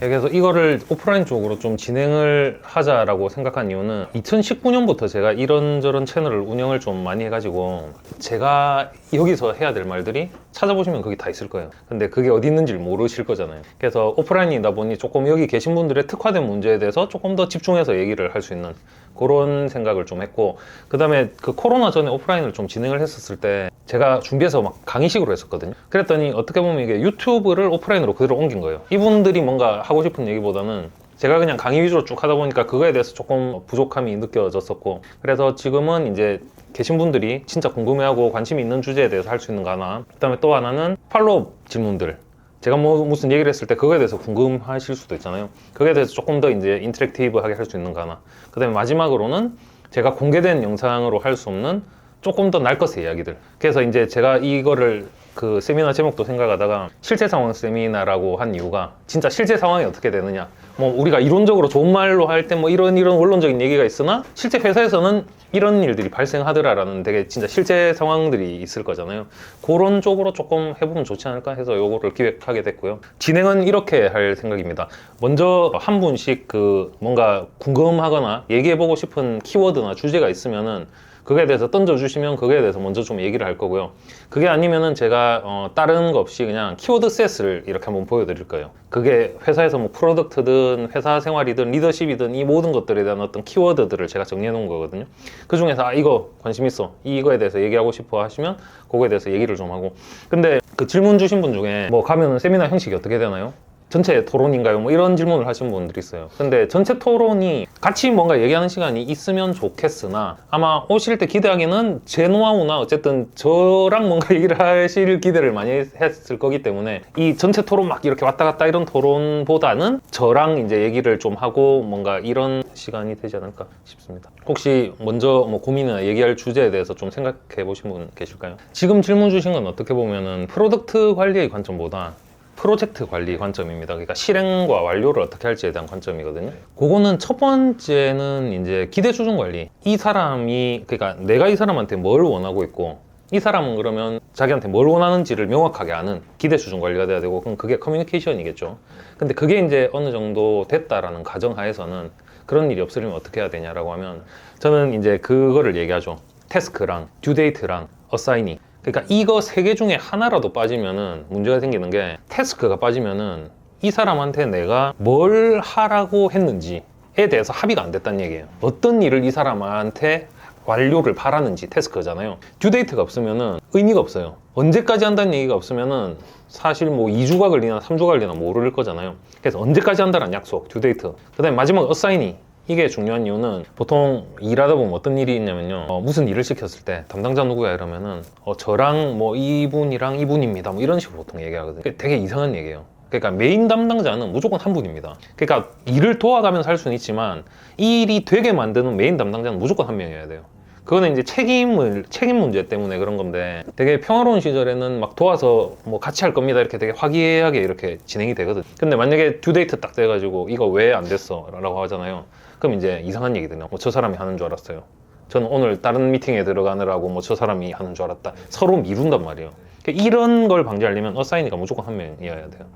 그래서 이거를 오프라인 쪽으로 좀 진행을 하자라고 생각한 이유는 2019년부터 제가 이런저런 채널을 운영을 좀 많이 해가지고 제가 여기서 해야 될 말들이 찾아보시면 거기 다 있을 거예요. 근데 그게 어디 있는지를 모르실 거잖아요. 그래서 오프라인이다 보니 조금 여기 계신 분들의 특화된 문제에 대해서 조금 더 집중해서 얘기를 할 수 있는 그런 생각을 좀 했고, 그 다음에 그 코로나 전에 오프라인을 좀 진행을 했었을 때 제가 준비해서 막 강의식으로 했었거든요. 그랬더니 어떻게 보면 이게 유튜브를 오프라인으로 그대로 옮긴 거예요. 이분들이 뭔가 하고 싶은 얘기보다는 제가 그냥 강의 위주로 쭉 하다 보니까 그거에 대해서 조금 부족함이 느껴졌었고, 그래서 지금은 이제 계신 분들이 진짜 궁금해하고 관심이 있는 주제에 대해서 할 수 있는 거 하나, 그 다음에 또 하나는 팔로업 질문들, 제가 뭐 무슨 얘기를 했을 때 그거에 대해서 궁금하실 수도 있잖아요. 그거에 대해서 조금 더 이제 인터랙티브하게 할 수 있는 거 하나, 그 다음에 마지막으로는 제가 공개된 영상으로 할 수 없는 조금 더 날 것의 이야기들. 그래서 이제 제가 이거를 그 세미나 제목도 생각하다가 실제 상황 세미나라고 한 이유가 진짜 실제 상황이 어떻게 되느냐, 뭐 우리가 이론적으로 좋은 말로 할 때 뭐 이런 원론적인 얘기가 있으나 실제 회사에서는 이런 일들이 발생하더라라는 되게 진짜 실제 상황들이 있을 거잖아요. 그런 쪽으로 조금 해보면 좋지 않을까 해서 요거를 기획하게 됐고요. 진행은 이렇게 할 생각입니다. 먼저 한 분씩 그 뭔가 궁금하거나 얘기해보고 싶은 키워드나 주제가 있으면은 그거에 대해서 던져주시면 그거에 대해서 먼저 좀 얘기를 할 거고요. 그게 아니면은 제가 다른 거 없이 그냥 키워드 셋을 이렇게 한번 보여드릴 거예요. 그게 회사에서 뭐 프로덕트든 회사 생활이든 리더십이든 이 모든 것들에 대한 어떤 키워드들을 제가 정리해 놓은 거거든요. 그 중에서 아 이거 관심 있어, 이거에 대해서 얘기하고 싶어 하시면 그거에 대해서 얘기를 좀 하고. 근데 그 질문 주신 분 중에 뭐 가면은 세미나 형식이 어떻게 되나요? 전체 토론인가요? 뭐 이런 질문을 하신 분들이 있어요. 근데 전체 토론이 같이 뭔가 얘기하는 시간이 있으면 좋겠으나 아마 오실 때 기대하기는 제 노하우나 어쨌든 저랑 뭔가 얘기를 하실 기대를 많이 했을 거기 때문에 이 전체 토론 막 이렇게 왔다 갔다 이런 토론보다는 저랑 이제 얘기를 좀 하고 뭔가 이런 시간이 되지 않을까 싶습니다. 혹시 먼저 뭐 고민이나 얘기할 주제에 대해서 좀 생각해 보신 분 계실까요? 지금 질문 주신 건 어떻게 보면은 프로덕트 관리의 관점보다 프로젝트 관리 관점입니다. 그러니까 실행과 완료를 어떻게 할지에 대한 관점이거든요. 그거는 첫 번째는 이제 기대 수준 관리. 이 사람이, 그러니까 내가 이 사람한테 뭘 원하고 있고 이 사람은 그러면 자기한테 뭘 원하는지를 명확하게 아는 기대 수준 관리가 돼야 되고, 그럼 그게 커뮤니케이션이겠죠. 근데 그게 이제 어느 정도 됐다라는 가정하에서는 그런 일이 없으려면 어떻게 해야 되냐라고 하면 저는 이제 그거를 얘기하죠. 태스크랑 듀데이트랑 어사이닝. 그러니까 이거 세 개 중에 하나라도 빠지면은 문제가 생기는 게, 태스크가 빠지면은 이 사람한테 내가 뭘 하라고 했는지에 대해서 합의가 안 됐다는 얘기예요. 어떤 일을 이 사람한테 완료를 바라는지 태스크잖아요. 듀데이트가 없으면은 의미가 없어요. 언제까지 한다는 얘기가 없으면은 사실 뭐 2주가 걸리나 3주가 걸리나 모를 거잖아요. 그래서 언제까지 한다는 약속, 듀데이트. 그 다음에 마지막 어사이닝. 이게 중요한 이유는 보통 일하다 보면 어떤 일이 있냐면요, 무슨 일을 시켰을 때 담당자 누구야 이러면은 저랑 뭐 이분이랑 이분입니다 뭐 이런 식으로 보통 얘기하거든요. 되게 이상한 얘기예요. 그러니까 메인 담당자는 무조건 한 분입니다. 그러니까 일을 도와가면서 할 수는 있지만 이 일이 되게 만드는 메인 담당자는 무조건 한 명이어야 돼요. 그거는 이제 책임 문제 때문에 그런 건데, 되게 평화로운 시절에는 막 도와서 뭐 같이 할 겁니다 이렇게 되게 화기애애하게 이렇게 진행이 되거든. 근데 만약에 듀데이트 딱 돼가지고 이거 왜 안 됐어? 라고 하잖아요. 그럼 이제 이상한 얘기들요. 뭐 저 사람이 하는 줄 알았어요. 저는 오늘 다른 미팅에 들어가느라고 뭐 저 사람이 하는 줄 알았다. 서로 미룬단 말이에요. 이런 걸 방지하려면 어사이니가 무조건 한 명이어야 돼요.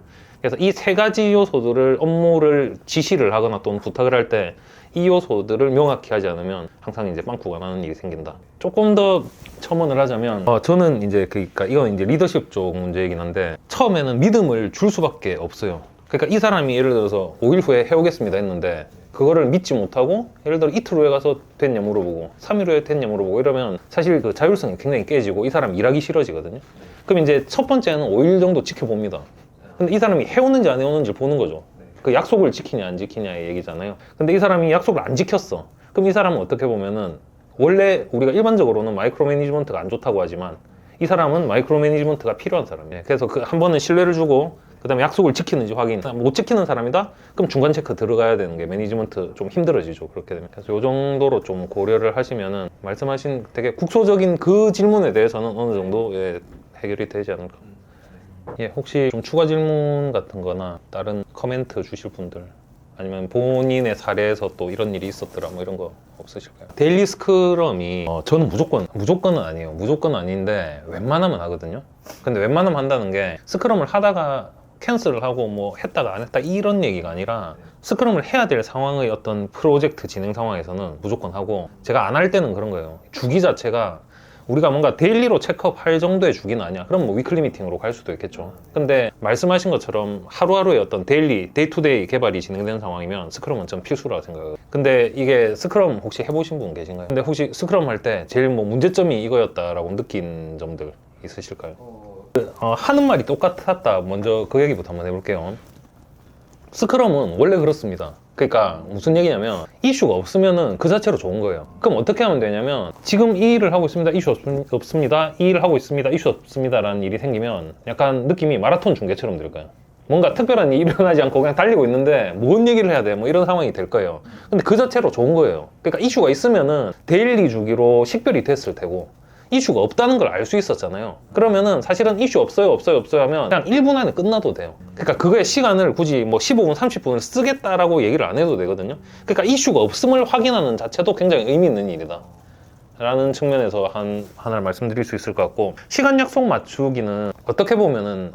그래서 이 세 가지 요소들을, 업무를 지시를 하거나 또는 부탁을 할 때 이 요소들을 명확히 하지 않으면 항상 이제 빵꾸가 나는 일이 생긴다. 조금 더 첨언을 하자면 저는 이제 그러니까 이건 이제 리더십 쪽 문제이긴 한데, 처음에는 믿음을 줄 수밖에 없어요. 그러니까 이 사람이 예를 들어서 5일 후에 해오겠습니다 했는데 그거를 믿지 못하고 예를 들어 이틀 후에 가서 됐냐 물어보고 3일 후에 됐냐 물어보고 이러면 사실 그 자율성이 굉장히 깨지고 이 사람 일하기 싫어지거든요. 그럼 이제 첫 번째는 5일 정도 지켜봅니다. 근데 이 사람이 해오는지 안 해오는지 보는 거죠. 그 약속을 지키냐 안 지키냐의 얘기잖아요. 근데 이 사람이 약속을 안 지켰어. 그럼 이 사람은 어떻게 보면은, 원래 우리가 일반적으로는 마이크로 매니지먼트가 안 좋다고 하지만 이 사람은 마이크로 매니지먼트가 필요한 사람이에요. 그래서 그 한 번은 신뢰를 주고 그 다음에 약속을 지키는지 확인. 못 지키는 사람이다? 그럼 중간 체크 들어가야 되는 게 매니지먼트 좀 힘들어지죠. 그렇게 되면. 그래서 이 정도로 좀 고려를 하시면은 말씀하신 되게 국소적인 그 질문에 대해서는 어느 정도 해결이 되지 않을까. 혹시 좀 추가 질문 같은 거나 다른 코멘트 주실 분들, 아니면 본인의 사례에서 또 이런 일이 있었더라 뭐 이런 거 없으실까요? 데일리 스크럼이 저는 무조건은 아니에요. 무조건은 아닌데 웬만하면 하거든요. 근데 웬만하면 한다는 게, 스크럼을 하다가 캔슬을 하고 뭐 했다가 안 했다 이런 얘기가 아니라 스크럼을 해야 될 상황의 어떤 프로젝트 진행 상황에서는 무조건 하고, 제가 안 할 때는 그런 거예요. 주기 자체가 우리가 뭔가 데일리로 체크업 할 정도의 주기는 아니야. 그럼 뭐 위클리 미팅으로 갈 수도 있겠죠. 근데 말씀하신 것처럼 하루하루의 어떤 데일리, 데이투데이 개발이 진행되는 상황이면 스크럼은 좀 필수라고 생각해요. 근데 이게 스크럼 혹시 해보신 분 계신가요? 근데 혹시 스크럼 할 때 제일 뭐 문제점이 이거였다라고 느낀 점들 있으실까요? 하는 말이 똑같았다. 먼저 그 얘기부터 한번 해볼게요. 스크럼은 원래 그렇습니다. 그러니까 무슨 얘기냐면 이슈가 없으면은 그 자체로 좋은 거예요. 그럼 어떻게 하면 되냐면 지금 이 일을 하고 있습니다. 이슈 없습니다. 이 일을 하고 있습니다. 이슈 없습니다. 라는 일이 생기면 약간 느낌이 마라톤 중계처럼 될 거예요. 뭔가 특별한 일이 일어나지 않고 그냥 달리고 있는데 뭔 얘기를 해야 돼? 뭐 이런 상황이 될 거예요. 근데 그 자체로 좋은 거예요. 그러니까 이슈가 있으면은 데일리 주기로 식별이 됐을 테고, 이슈가 없다는 걸 알 수 있었잖아요. 그러면은 사실은 이슈 없어요 하면 그냥 1분 안에 끝나도 돼요. 그러니까 그거에 시간을 굳이 뭐 15분 30분을 쓰겠다라고 얘기를 안 해도 되거든요. 그러니까 이슈가 없음을 확인하는 자체도 굉장히 의미 있는 일이다 라는 측면에서 하나를 말씀드릴 수 있을 것 같고, 시간 약속 맞추기는 어떻게 보면은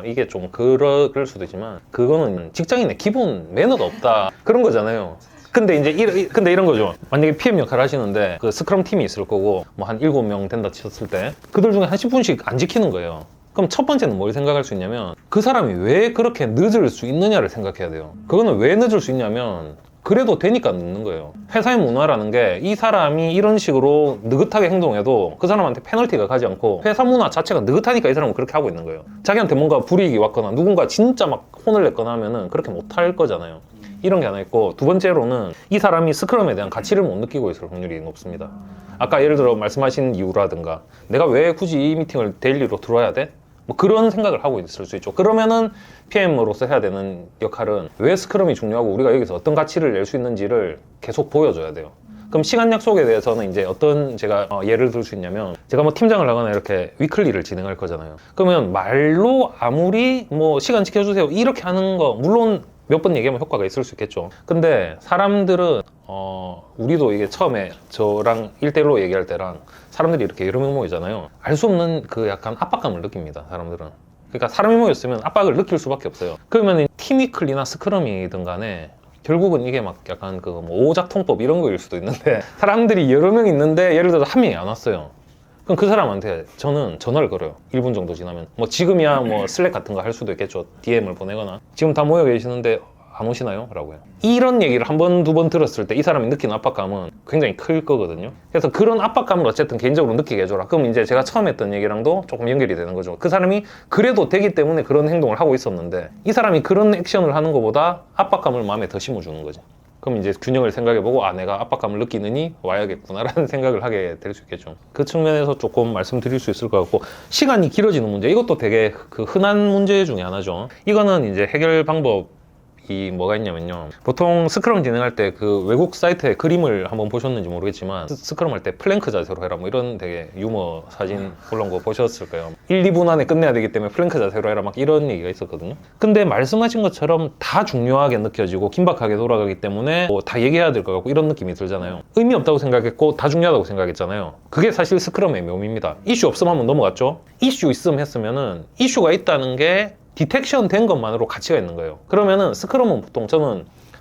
이게 좀 그럴 수도 있지만 그거는 직장인의 기본 매너도 없다 그런 거잖아요. 근데 이제 근데 이런 거죠. 만약에 PM 역할을 하시는데 그 스크럼 팀이 있을 거고 뭐 한 7명 된다 쳤을 때 그들 중에 한 10분씩 안 지키는 거예요. 그럼 첫 번째는 뭘 생각할 수 있냐면 그 사람이 왜 그렇게 늦을 수 있느냐를 생각해야 돼요. 그거는 왜 늦을 수 있냐면 그래도 되니까 늦는 거예요. 회사의 문화라는 게 이 사람이 이런 식으로 느긋하게 행동해도 그 사람한테 페널티가 가지 않고 회사 문화 자체가 느긋하니까 이 사람은 그렇게 하고 있는 거예요. 자기한테 뭔가 불이익이 왔거나 누군가 진짜 막 혼을 냈거나 하면은 그렇게 못 할 거잖아요. 이런 게 하나 있고, 두 번째로는 이 사람이 스크럼에 대한 가치를 못 느끼고 있을 확률이 높습니다. 아까 예를 들어 말씀하신 이유라든가 내가 왜 굳이 이 미팅을 데일리로 들어야 돼? 뭐 그런 생각을 하고 있을 수 있죠. 그러면은 PM으로서 해야 되는 역할은 왜 스크럼이 중요하고 우리가 여기서 어떤 가치를 낼 수 있는지를 계속 보여줘야 돼요. 그럼 시간 약속에 대해서는 이제 어떤 제가 예를 들 수 있냐면, 제가 뭐 팀장을 하거나 이렇게 위클리를 진행할 거잖아요. 그러면 말로 아무리 뭐 시간 지켜주세요 이렇게 하는 거 물론 몇 번 얘기하면 효과가 있을 수 있겠죠. 근데 사람들은 우리도 이게 처음에 저랑 1대1로 얘기할 때랑 사람들이 이렇게 여러 명 모이잖아요. 알 수 없는 그 약간 압박감을 느낍니다, 사람들은. 그러니까 사람이 모였으면 압박을 느낄 수밖에 없어요. 그러면 팀 위클리나 스크럼이든 간에 결국은 이게 막 약간 그 뭐 오작통법 이런 거일 수도 있는데, 사람들이 여러 명 있는데 예를 들어서 한 명이 안 왔어요. 그럼 그 사람한테 저는 전화를 걸어요. 1분 정도 지나면. 뭐 지금이야 뭐 슬랙 같은 거 할 수도 있겠죠. DM을 보내거나. 지금 다 모여 계시는데 안 오시나요? 라고요. 이런 얘기를 한 번, 두 번 들었을 때 이 사람이 느끼는 압박감은 굉장히 클 거거든요. 그래서 그런 압박감을 어쨌든 개인적으로 느끼게 해줘라. 그럼 이제 제가 처음 했던 얘기랑도 조금 연결이 되는 거죠. 그 사람이 그래도 되기 때문에 그런 행동을 하고 있었는데 이 사람이 그런 액션을 하는 것보다 압박감을 마음에 더 심어주는 거지. 그럼 이제 균형을 생각해보고 내가 압박감을 느끼느니 와야겠구나라는 생각을 하게 될 수 있겠죠. 그 측면에서 조금 말씀드릴 수 있을 것 같고, 시간이 길어지는 문제, 이것도 되게 그 흔한 문제 중에 하나죠. 이거는 이제 해결 방법이 뭐가 있냐면요, 보통 스크럼 진행할 때 그 외국 사이트에 그림을 한번 보셨는지 모르겠지만 스크럼 할 때 플랭크 자세로 해라 뭐 이런 되게 유머 사진 올라온 거 보셨을 거예요. 1, 2분 안에 끝내야 되기 때문에 플랭크 자세로 해라 막 이런 얘기가 있었거든요. 근데 말씀하신 것처럼 다 중요하게 느껴지고 긴박하게 돌아가기 때문에 뭐 다 얘기해야 될 것 같고 이런 느낌이 들잖아요. 의미 없다고 생각했고 다 중요하다고 생각했잖아요. 그게 사실 스크럼의 묘미입니다. 이슈 없음 하면 넘어갔죠. 이슈 있음 했으면은 이슈가 있다는 게 디텍션 된 것만으로 가치가 있는 거예요. 그러면은 스크럼은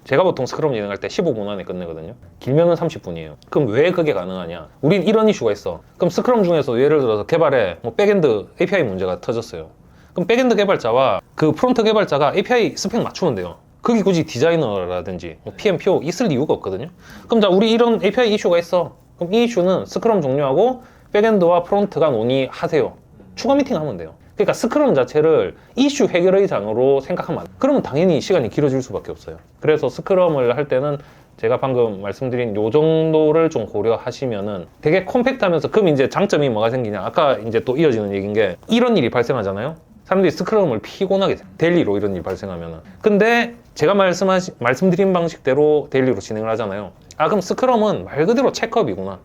제가 보통 스크럼 진행할 때 15분 안에 끝내거든요. 길면은 30분이에요. 그럼 왜 그게 가능하냐? 우린 이런 이슈가 있어. 그럼 스크럼 중에서 예를 들어서 개발에 뭐 백엔드 API 문제가 터졌어요. 그럼 백엔드 개발자와 그 프론트 개발자가 API 스펙 맞추면 돼요. 그게 굳이 디자이너라든지 뭐 PM, PO 있을 이유가 없거든요. 그럼 자, 우리 이런 API 이슈가 있어. 그럼 이 이슈는 스크럼 종료하고 백엔드와 프론트가 논의하세요. 추가 미팅 하면 돼요. 그러니까 스크럼 자체를 이슈 해결의 장으로 생각하면 안 돼요. 그러면 당연히 시간이 길어질 수밖에 없어요. 그래서 스크럼을 할 때는 제가 방금 말씀드린 요 정도를 좀 고려하시면은 되게 컴팩트하면서, 그럼 이제 장점이 뭐가 생기냐, 아까 이제 또 이어지는 얘기인 게 이런 일이 발생하잖아요. 사람들이 스크럼을 피곤하게 데일리로 이런 일이 발생하면은. 근데 제가 말씀드린 방식대로 데일리로 진행을 하잖아요. 그럼 스크럼은 말 그대로 체크업이구나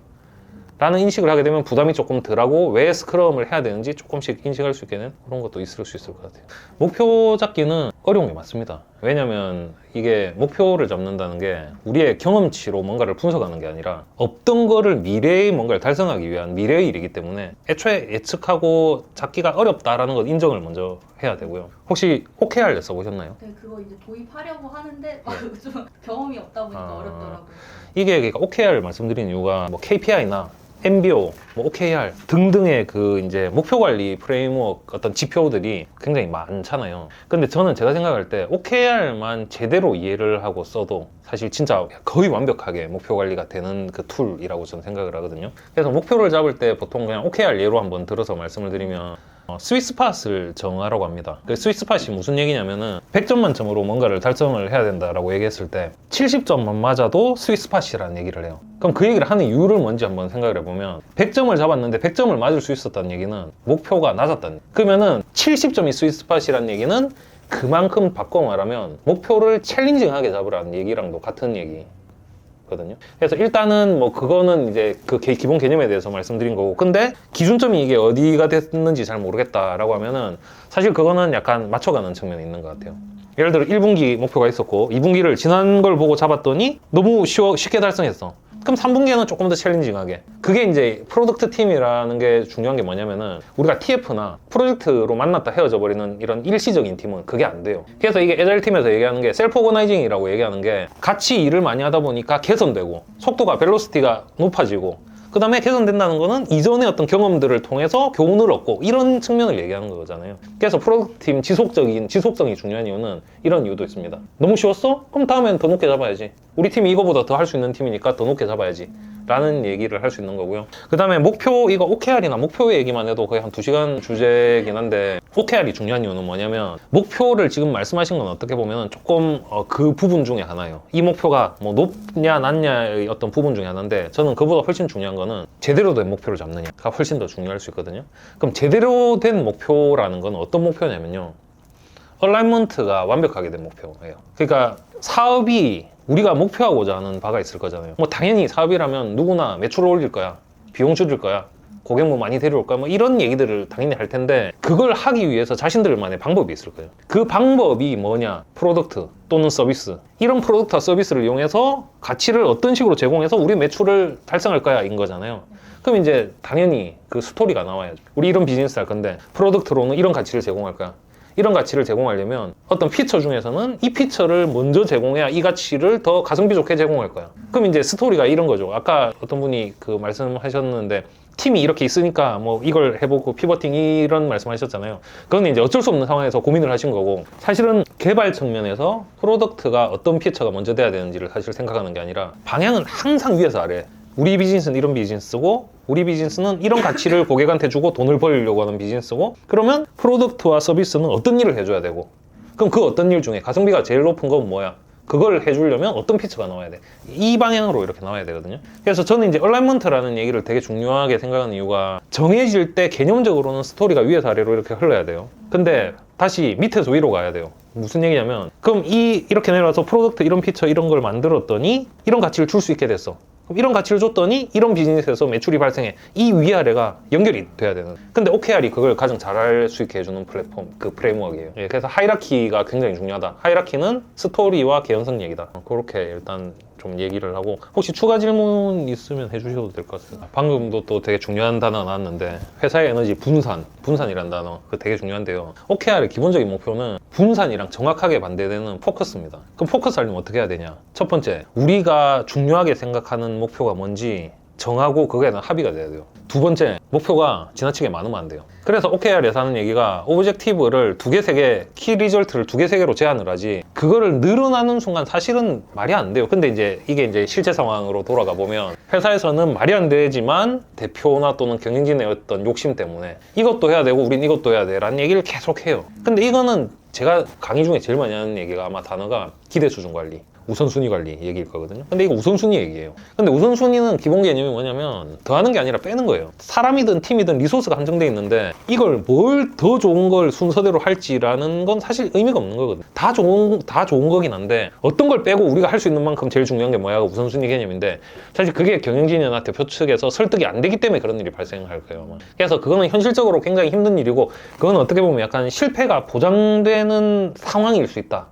라는 인식을 하게 되면 부담이 조금 덜하고 왜 스크럼을 해야 되는지 조금씩 인식할 수 있게 되는 그런 것도 있을 수 있을 것 같아요. 목표 잡기는 어려운 게 맞습니다. 왜냐면 이게 목표를 잡는다는 게 우리의 경험치로 뭔가를 분석하는 게 아니라 없던 거를 미래의 뭔가를 달성하기 위한 미래의 일이기 때문에 애초에 예측하고 잡기가 어렵다라는 것 인정을 먼저 해야 되고요. 혹시 OKR 써보셨나요? 네, 그거 이제 도입하려고 하는데 좀 경험이 없다 보니까 어렵더라고요. 이게 그러니까 OKR 말씀드리는 이유가 뭐 KPI나 MBO, 뭐 OKR 등등의 그 이제 목표 관리 프레임워크 어떤 지표들이 굉장히 많잖아요. 근데 저는 제가 생각할 때 OKR만 제대로 이해를 하고 써도 사실 진짜 거의 완벽하게 목표 관리가 되는 그 툴이라고 저는 생각을 하거든요. 그래서 목표를 잡을 때 보통 그냥 OKR 예로 한번 들어서 말씀을 드리면 스위스팟을 정하라고 합니다. 그 스위스팟이 무슨 얘기냐면은 100점 만점으로 뭔가를 달성을 해야 된다라고 얘기했을 때 70점만 맞아도 스위스팟이라는 얘기를 해요. 그럼 그 얘기를 하는 이유를 뭔지 한번 생각을 해보면 100점을 잡았는데 100점을 맞을 수 있었다는 얘기는 목표가 낮았다는 얘기. 그러면은 70점이 스위스팟이라는 얘기는 그만큼 바꿔 말하면 목표를 챌린징하게 잡으라는 얘기랑도 같은 얘기 거든요. 그래서 일단은 뭐 그거는 이제 그 기본 개념에 대해서 말씀드린 거고, 근데 기준점이 이게 어디가 됐는지 잘 모르겠다라고 하면은 사실 그거는 약간 맞춰가는 측면이 있는 것 같아요. 예를 들어 1분기 목표가 있었고 2분기를 지난 걸 보고 잡았더니 너무 쉽게 달성했어. 그럼 3분기에는 조금 더 챌린징하게. 그게 이제 프로덕트 팀이라는 게 중요한 게 뭐냐면은 우리가 TF나 프로젝트로 만났다 헤어져 버리는 이런 일시적인 팀은 그게 안 돼요. 그래서 이게 애자일 팀에서 얘기하는 게 셀프 오거나이징이라고 얘기하는 게 같이 일을 많이 하다 보니까 개선되고 속도가 벨로시티가 높아지고 그 다음에 개선된다는 거는 이전의 어떤 경험들을 통해서 교훈을 얻고 이런 측면을 얘기하는 거잖아요. 그래서 프로덕트팀 지속성이 중요한 이유는 이런 이유도 있습니다. 너무 쉬웠어? 그럼 다음엔 더 높게 잡아야지. 우리 팀이 이거보다 더 할 수 있는 팀이니까 더 높게 잡아야지 라는 얘기를 할 수 있는 거고요. 그 다음에 목표, 이거 OKR이나 목표 얘기만 해도 거의 한 2시간 주제긴 한데 OKR이 중요한 이유는 뭐냐면 목표를 지금 말씀하신 건 어떻게 보면 조금 그 부분 중에 하나예요. 이 목표가 뭐 높냐 낮냐의 어떤 부분 중에 하나인데 저는 그보다 훨씬 중요한 거는 제대로 된 목표를 잡느냐가 훨씬 더 중요할 수 있거든요. 그럼 제대로 된 목표라는 건 어떤 목표냐면요, 얼라이먼트가 완벽하게 된 목표예요. 그러니까 사업이 우리가 목표하고자 하는 바가 있을 거잖아요. 뭐 당연히 사업이라면 누구나 매출을 올릴 거야, 비용 줄일 거야, 고객 뭐 많이 데려올 거야, 뭐 이런 얘기들을 당연히 할 텐데 그걸 하기 위해서 자신들만의 방법이 있을 거예요. 그 방법이 뭐냐? 프로덕트 또는 서비스. 이런 프로덕트와 서비스를 이용해서 가치를 어떤 식으로 제공해서 우리 매출을 달성할 거야 인 거잖아요. 그럼 이제 당연히 그 스토리가 나와야죠. 우리 이런 비즈니스 할 건데 프로덕트로는 이런 가치를 제공할 거야. 이런 가치를 제공하려면 어떤 피처 중에서는 이 피처를 먼저 제공해야 이 가치를 더 가성비 좋게 제공할 거야. 그럼 이제 스토리가 이런 거죠. 아까 어떤 분이 그 말씀하셨는데 팀이 이렇게 있으니까 뭐 이걸 해보고 피버팅 이런 말씀하셨잖아요. 그건 이제 어쩔 수 없는 상황에서 고민을 하신 거고, 사실은 개발 측면에서 프로덕트가 어떤 피처가 먼저 돼야 되는지를 사실 생각하는 게 아니라 방향은 항상 위에서 아래. 우리 비즈니스는 이런 비즈니스고 우리 비즈니스는 이런 가치를 고객한테 주고 돈을 벌려고 하는 비즈니스고, 그러면 프로덕트와 서비스는 어떤 일을 해줘야 되고, 그럼 그 어떤 일 중에 가성비가 제일 높은 건 뭐야? 그걸 해주려면 어떤 피처가 나와야 돼? 이 방향으로 이렇게 나와야 되거든요. 그래서 저는 이제 얼라이먼트라는 얘기를 되게 중요하게 생각하는 이유가 정해질 때 개념적으로는 스토리가 위에서 아래로 이렇게 흘러야 돼요. 근데 다시 밑에서 위로 가야 돼요. 무슨 얘기냐면 그럼 이렇게 내려와서 프로덕트 이런 피처 이런 걸 만들었더니 이런 가치를 줄 수 있게 됐어. 이런 가치를 줬더니 이런 비즈니스에서 매출이 발생해. 이 위아래가 연결이 돼야 되는. 근데 OKR이 그걸 가장 잘할 수 있게 해주는 플랫폼, 그 프레임워크예요. 예, 그래서 하이라키가 굉장히 중요하다. 하이라키는 스토리와 개연성 얘기다. 그렇게 일단 좀 얘기를 하고, 혹시 추가 질문 있으면 해주셔도 될 것 같습니다. 방금도 또 되게 중요한 단어 나왔는데 회사의 에너지 분산이란 단어, 그거 되게 중요한데요. OKR의 기본적인 목표는 분산이랑 정확하게 반대되는 포커스입니다. 그럼 포커스 하려면 어떻게 해야 되냐? 첫 번째, 우리가 중요하게 생각하는 목표가 뭔지 정하고 그거에 대한 합의가 돼야 돼요. 두 번째, 목표가 지나치게 많으면 안 돼요. 그래서 OKR에서 하는 얘기가 오브젝티브를 2개, 3개, 키 리절트를 2개, 3개로 제한을 하지, 그거를 늘어나는 순간 사실은 말이 안 돼요. 근데 이제 이게 이제 실제 상황으로 돌아가 보면 회사에서는 말이 안 되지만 대표나 또는 경영진의 어떤 욕심 때문에 이것도 해야 되고 우린 이것도 해야 돼 라는 얘기를 계속 해요. 근데 이거는 제가 강의 중에 제일 많이 하는 얘기가 아마 단어가 기대 수준 관리. 우선순위 관리 얘기일 거거든요. 근데 이거 우선순위 얘기예요. 근데 우선순위는 기본 개념이 뭐냐면 더하는 게 아니라 빼는 거예요. 사람이든 팀이든 리소스가 한정돼 있는데 이걸 뭘 더 좋은 걸 순서대로 할지라는 건 사실 의미가 없는 거거든요. 다 좋은 거긴 한데 어떤 걸 빼고 우리가 할 수 있는 만큼 제일 중요한 게 뭐야가 우선순위 개념인데 사실 그게 경영진이나 대표 측에서 설득이 안 되기 때문에 그런 일이 발생할 거예요. 아마. 그래서 그거는 현실적으로 굉장히 힘든 일이고 그건 어떻게 보면 약간 실패가 보장되는 상황일 수 있다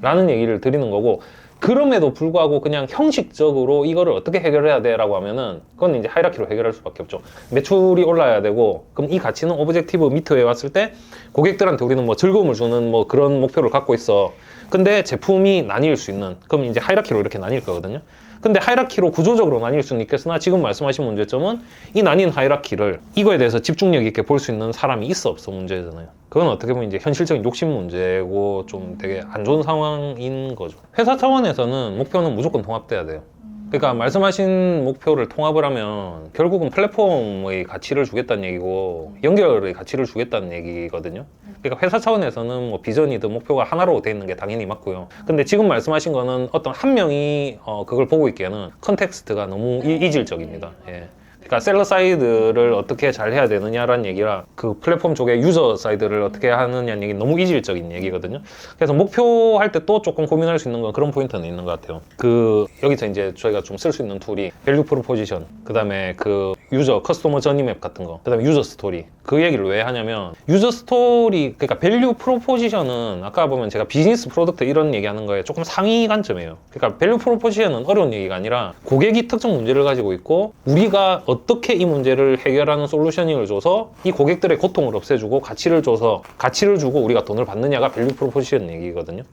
라는 얘기를 드리는 거고, 그럼에도 불구하고 그냥 형식적으로 이거를 어떻게 해결해야 돼 라고 하면은 그건 이제 하이라키로 해결할 수밖에 없죠. 매출이 올라야 되고, 그럼 이 가치는 오브젝티브 미터에 왔을 때 고객들한테 우리는 뭐 즐거움을 주는 뭐 그런 목표를 갖고 있어. 근데 제품이 나뉠 수 있는, 그럼 이제 하이라키로 이렇게 나뉠 거거든요. 근데 하이라키로 구조적으로 나뉠 수는 있겠으나 지금 말씀하신 문제점은 이 나뉜 하이라키를 이거에 대해서 집중력 있게 볼 수 있는 사람이 있어 없어 문제잖아요. 그건 어떻게 보면 이제 현실적인 욕심 문제고 좀 되게 안 좋은 상황인 거죠. 회사 차원에서는 목표는 무조건 통합돼야 돼요. 그러니까 말씀하신 목표를 통합을 하면 결국은 플랫폼의 가치를 주겠다는 얘기고 연결의 가치를 주겠다는 얘기거든요. 그러니까 회사 차원에서는 뭐 비전이든 목표가 하나로 돼 있는 게 당연히 맞고요. 근데 지금 말씀하신 거는 어떤 한 명이 그걸 보고 있기에는 컨텍스트가 너무 이질적입니다. 예. 그러니까 셀러 사이드를 어떻게 잘 해야 되느냐라는 얘기라 그 플랫폼 쪽에 유저 사이드를 어떻게 하느냐는 얘기는 너무 이질적인 얘기거든요. 그래서 목표할 때 또 조금 고민할 수 있는 건 그런 포인트는 있는 것 같아요. 여기서 이제 저희가 좀 쓸 수 있는 툴이 밸류 프로포지션, 그 다음에 그 유저 커스터머 저니 맵 같은 거, 그 다음에 유저 스토리. 그 얘기를 왜 하냐면 유저 스토리, 그러니까 밸류 프로포지션은 아까 보면 제가 비즈니스 프로덕트 이런 얘기하는 거에 조금 상위 관점이에요. 그러니까 밸류 프로포지션은 어려운 얘기가 아니라 고객이 특정 문제를 가지고 있고 우리가 어떻게 이 문제를 해결하는 솔루셔닝을 줘서 이 고객들의 고통을 없애주고 가치를 줘서 가치를 주고 우리가 돈을 받느냐가 밸류 프로포지션 얘기거든요.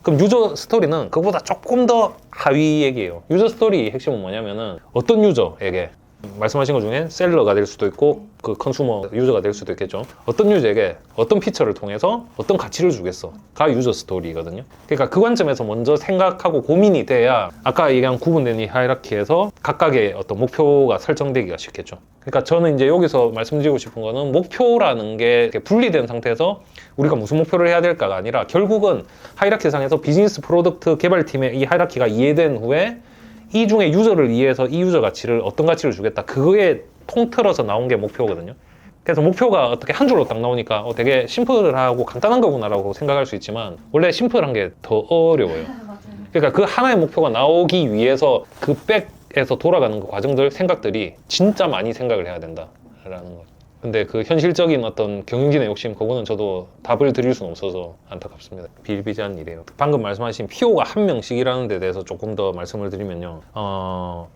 그럼 유저 스토리는 그거보다 조금 더 하위 얘기예요. 유저 스토리 핵심은 뭐냐면은 어떤 유저에게 말씀하신 것 중에 셀러가 될 수도 있고 그 컨슈머 유저가 될 수도 있겠죠. 어떤 유저에게 어떤 피처를 통해서 어떤 가치를 주겠어가 유저 스토리거든요. 그러니까 그 관점에서 먼저 생각하고 고민이 돼야 아까 얘기한 구분된 이 하이라키에서 각각의 어떤 목표가 설정되기가 쉽겠죠. 그러니까 저는 이제 여기서 말씀드리고 싶은 거는 목표라는 게 이렇게 분리된 상태에서 우리가 무슨 목표를 해야 될까가 아니라 결국은 하이라키 상에서 비즈니스 프로덕트 개발팀의 이 하이라키가 이해된 후에 이 중에 유저를 이해해서 이 유저 가치를 어떤 가치를 주겠다, 그거에 통틀어서 나온 게 목표거든요. 그래서 목표가 어떻게 한 줄로 딱 나오니까 되게 심플하고 간단한 거구나라고 생각할 수 있지만 원래 심플한 게 더 어려워요. 그러니까 그 하나의 목표가 나오기 위해서 그 백에서 돌아가는 그 과정들, 생각들이 진짜 많이 생각을 해야 된다라는 거죠. 근데 그 현실적인 어떤 경영진의 욕심, 그거는 저도 답을 드릴 수는 없어서 안타깝습니다. 비일비재한 일이에요. 방금 말씀하신 PO가 한 명씩이라는 데 대해서 조금 더 말씀을 드리면요.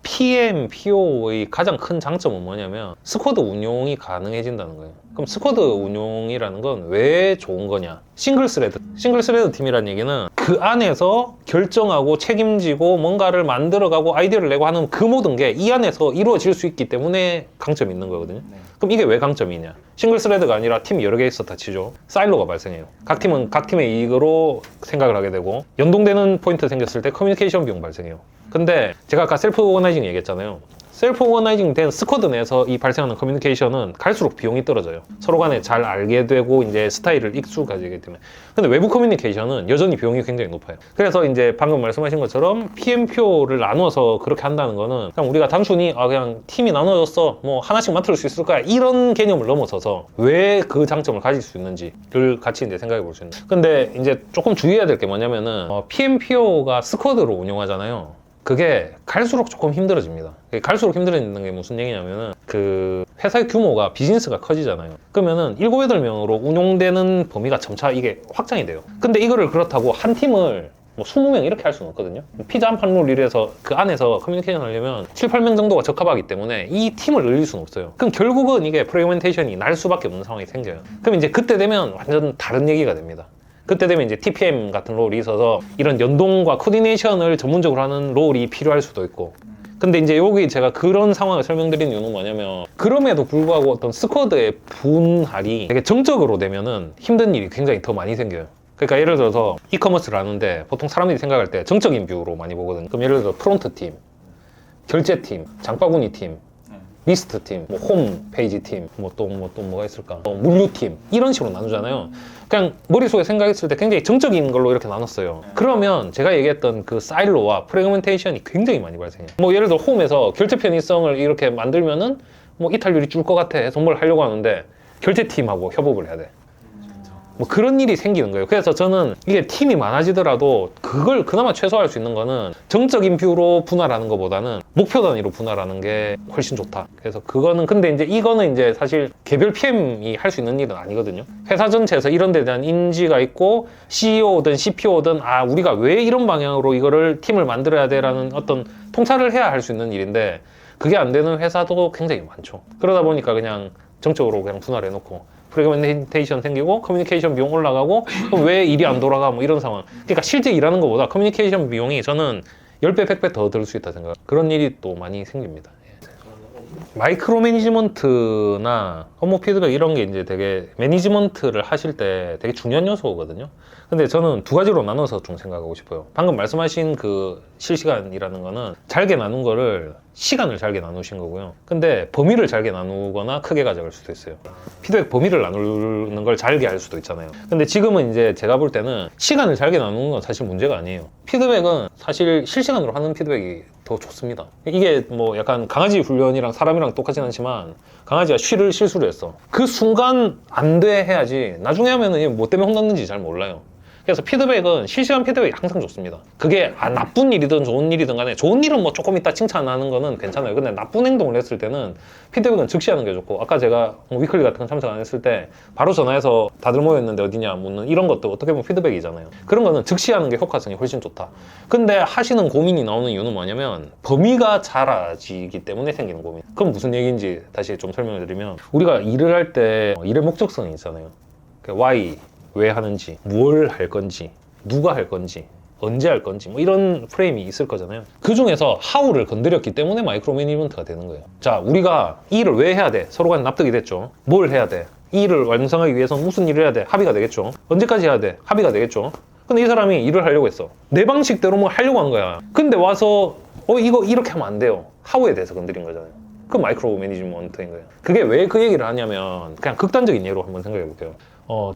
PM, PO의 가장 큰 장점은 뭐냐면 스쿼드 운용이 가능해진다는 거예요. 그럼 스쿼드 운용이라는 건 왜 좋은 거냐? 싱글 스레드 팀이라는 얘기는 그 안에서 결정하고 책임지고 뭔가를 만들어가고 아이디어를 내고 하는 그 모든 게 이 안에서 이루어질 수 있기 때문에 강점이 있는 거거든요. 그럼 이게 왜 강점이냐? 싱글 스레드가 아니라 팀이 여러 개 있었다 치죠. 사일로가 발생해요. 각 팀은 각 팀의 이익으로 생각을 하게 되고 연동되는 포인트 생겼을 때 커뮤니케이션 비용 발생해요. 근데 제가 아까 셀프 오거나이징 얘기했잖아요. 셀프 오거나이징 된 스쿼드 내에서 이 발생하는 커뮤니케이션은 갈수록 비용이 떨어져요. 서로 간에 잘 알게 되고 이제 스타일을 익숙해지기 때문에. 근데 외부 커뮤니케이션은 여전히 비용이 굉장히 높아요. 그래서 이제 방금 말씀하신 것처럼 PM표를 나눠서 그렇게 한다는 거는 그냥 우리가 단순히 그냥 팀이 나눠졌어, 뭐 하나씩 맡을 수 있을 거야, 이런 개념을 넘어서서 왜 그 장점을 가질 수 있는지를 같이 이제 생각해 볼 수 있는. 근데 이제 조금 주의해야 될 게 뭐냐면은 PM표가 스쿼드로 운영하잖아요. 그게 갈수록 조금 힘들어집니다. 갈수록 힘들어지는 게 무슨 얘기냐면은 그 회사의 규모가 비즈니스가 커지잖아요. 그러면은 7, 8명으로 운용되는 범위가 점차 이게 확장이 돼요. 근데 이거를 그렇다고 한 팀을 뭐 20명 이렇게 할 수는 없거든요. 피자 한 판 롤 이래서 그 안에서 커뮤니케이션 하려면 7, 8명 정도가 적합하기 때문에 이 팀을 늘릴 수는 없어요. 그럼 결국은 이게 프레그멘테이션이 날 수밖에 없는 상황이 생겨요. 그럼 이제 그때 되면 완전 다른 얘기가 됩니다. 그때 되면 이제 TPM 같은 롤이 있어서 이런 연동과 코디네이션을 전문적으로 하는 롤이 필요할 수도 있고. 근데 이제 여기 제가 그런 상황을 설명드리는 이유는 뭐냐면 그럼에도 불구하고 어떤 스쿼드의 분할이 되게 정적으로 되면은 힘든 일이 굉장히 더 많이 생겨요. 그러니까 예를 들어서 이커머스를 하는데 보통 사람들이 생각할 때 정적인 뷰로 많이 보거든요. 그럼 예를 들어 프론트 팀, 결제 팀, 장바구니 팀, 리스트 팀, 뭐 홈 페이지 팀, 또 뭐가 있을까? 물류 팀 이런 식으로 나누잖아요. 그냥 머릿속에 생각했을 때 굉장히 정적인 걸로 이렇게 나눴어요. 그러면 제가 얘기했던 그 사일로와 프래그멘테이션이 굉장히 많이 발생해요. 뭐 예를 들어 홈에서 결제 편의성을 이렇게 만들면은 뭐 이탈률이 줄 것 같아 해서 뭘 하려고 하는데 결제팀하고 협업을 해야 돼. 뭐 그런 일이 생기는 거예요. 그래서 저는 이게 팀이 많아지더라도 그걸 그나마 최소화할 수 있는 거는 정적인 뷰로 분할하는 것보다는 목표 단위로 분할하는 게 훨씬 좋다. 그래서 그거는 근데 이제 이거는 이제 사실 개별 PM이 할 수 있는 일은 아니거든요. 회사 전체에서 이런 데 대한 인지가 있고 CEO든 CPO든 우리가 왜 이런 방향으로 이거를 팀을 만들어야 돼라는 어떤 통찰을 해야 할 수 있는 일인데 그게 안 되는 회사도 굉장히 많죠. 그러다 보니까 그냥 정적으로 그냥 분할해 놓고 프레그멘테이션 생기고 커뮤니케이션 비용 올라가고 그럼 왜 일이 안 돌아가 뭐 이런 상황. 그러니까 실제 일하는 것보다 커뮤니케이션 비용이 저는 10배, 100배 더 들 수 있다 생각. 그런 일이 또 많이 생깁니다. 마이크로 매니지먼트나 업무 피드백 이런 게 이제 되게 매니지먼트를 하실 때 되게 중요한 요소거든요. 근데 저는 두 가지로 나눠서 좀 생각하고 싶어요. 방금 말씀하신 그 실시간이라는 거는 잘게 나눈 거를 시간을 잘게 나누신 거고요. 근데 범위를 잘게 나누거나 크게 가져갈 수도 있어요. 피드백 범위를 나누는 걸 잘게 할 수도 있잖아요. 근데 지금은 이제 제가 볼 때는 시간을 잘게 나누는 건 사실 문제가 아니에요. 피드백은 사실 실시간으로 하는 피드백이 더 좋습니다. 이게 뭐 약간 강아지 훈련이랑 사람이랑 똑같진 않지만 강아지가 실수를 했어. 그 순간 안 돼 해야지 나중에 하면은 뭐 때문에 혼났는지 잘 몰라요. 그래서 피드백은 실시간 피드백이 항상 좋습니다. 그게 나쁜 일이든 좋은 일이든 간에 좋은 일은 뭐 조금 이따 칭찬하는 거는 괜찮아요. 근데 나쁜 행동을 했을 때는 피드백은 즉시 하는 게 좋고 아까 제가 위클리 같은 거 참석 안 했을 때 바로 전화해서 다들 모였는데 어디냐 묻는 이런 것도 어떻게 보면 피드백이잖아요. 그런 거는 즉시 하는 게 효과성이 훨씬 좋다. 근데 하시는 고민이 나오는 이유는 뭐냐면 범위가 작아지기 때문에 생기는 고민. 그럼 무슨 얘기인지 다시 좀 설명을 드리면 우리가 일을 할 때 일의 목적성이 있잖아요. why 왜 하는지, 뭘 할 건지, 누가 할 건지, 언제 할 건지 뭐 이런 프레임이 있을 거잖아요. 그 중에서 how를 건드렸기 때문에 마이크로 매니지먼트가 되는 거예요. 자, 우리가 이 일을 왜 해야 돼? 서로 간에 납득이 됐죠. 뭘 해야 돼? 이 일을 완성하기 위해서는 무슨 일을 해야 돼? 합의가 되겠죠. 언제까지 해야 돼? 합의가 되겠죠. 근데 이 사람이 일을 하려고 했어. 내 방식대로 뭐 하려고 한 거야. 근데 와서 이거 이렇게 하면 안 돼요. how에 대해서 건드린 거잖아요. 그 마이크로 매니지먼트인 거예요. 그게 왜 그 얘기를 하냐면 그냥 극단적인 예로 한번 생각해 볼게요.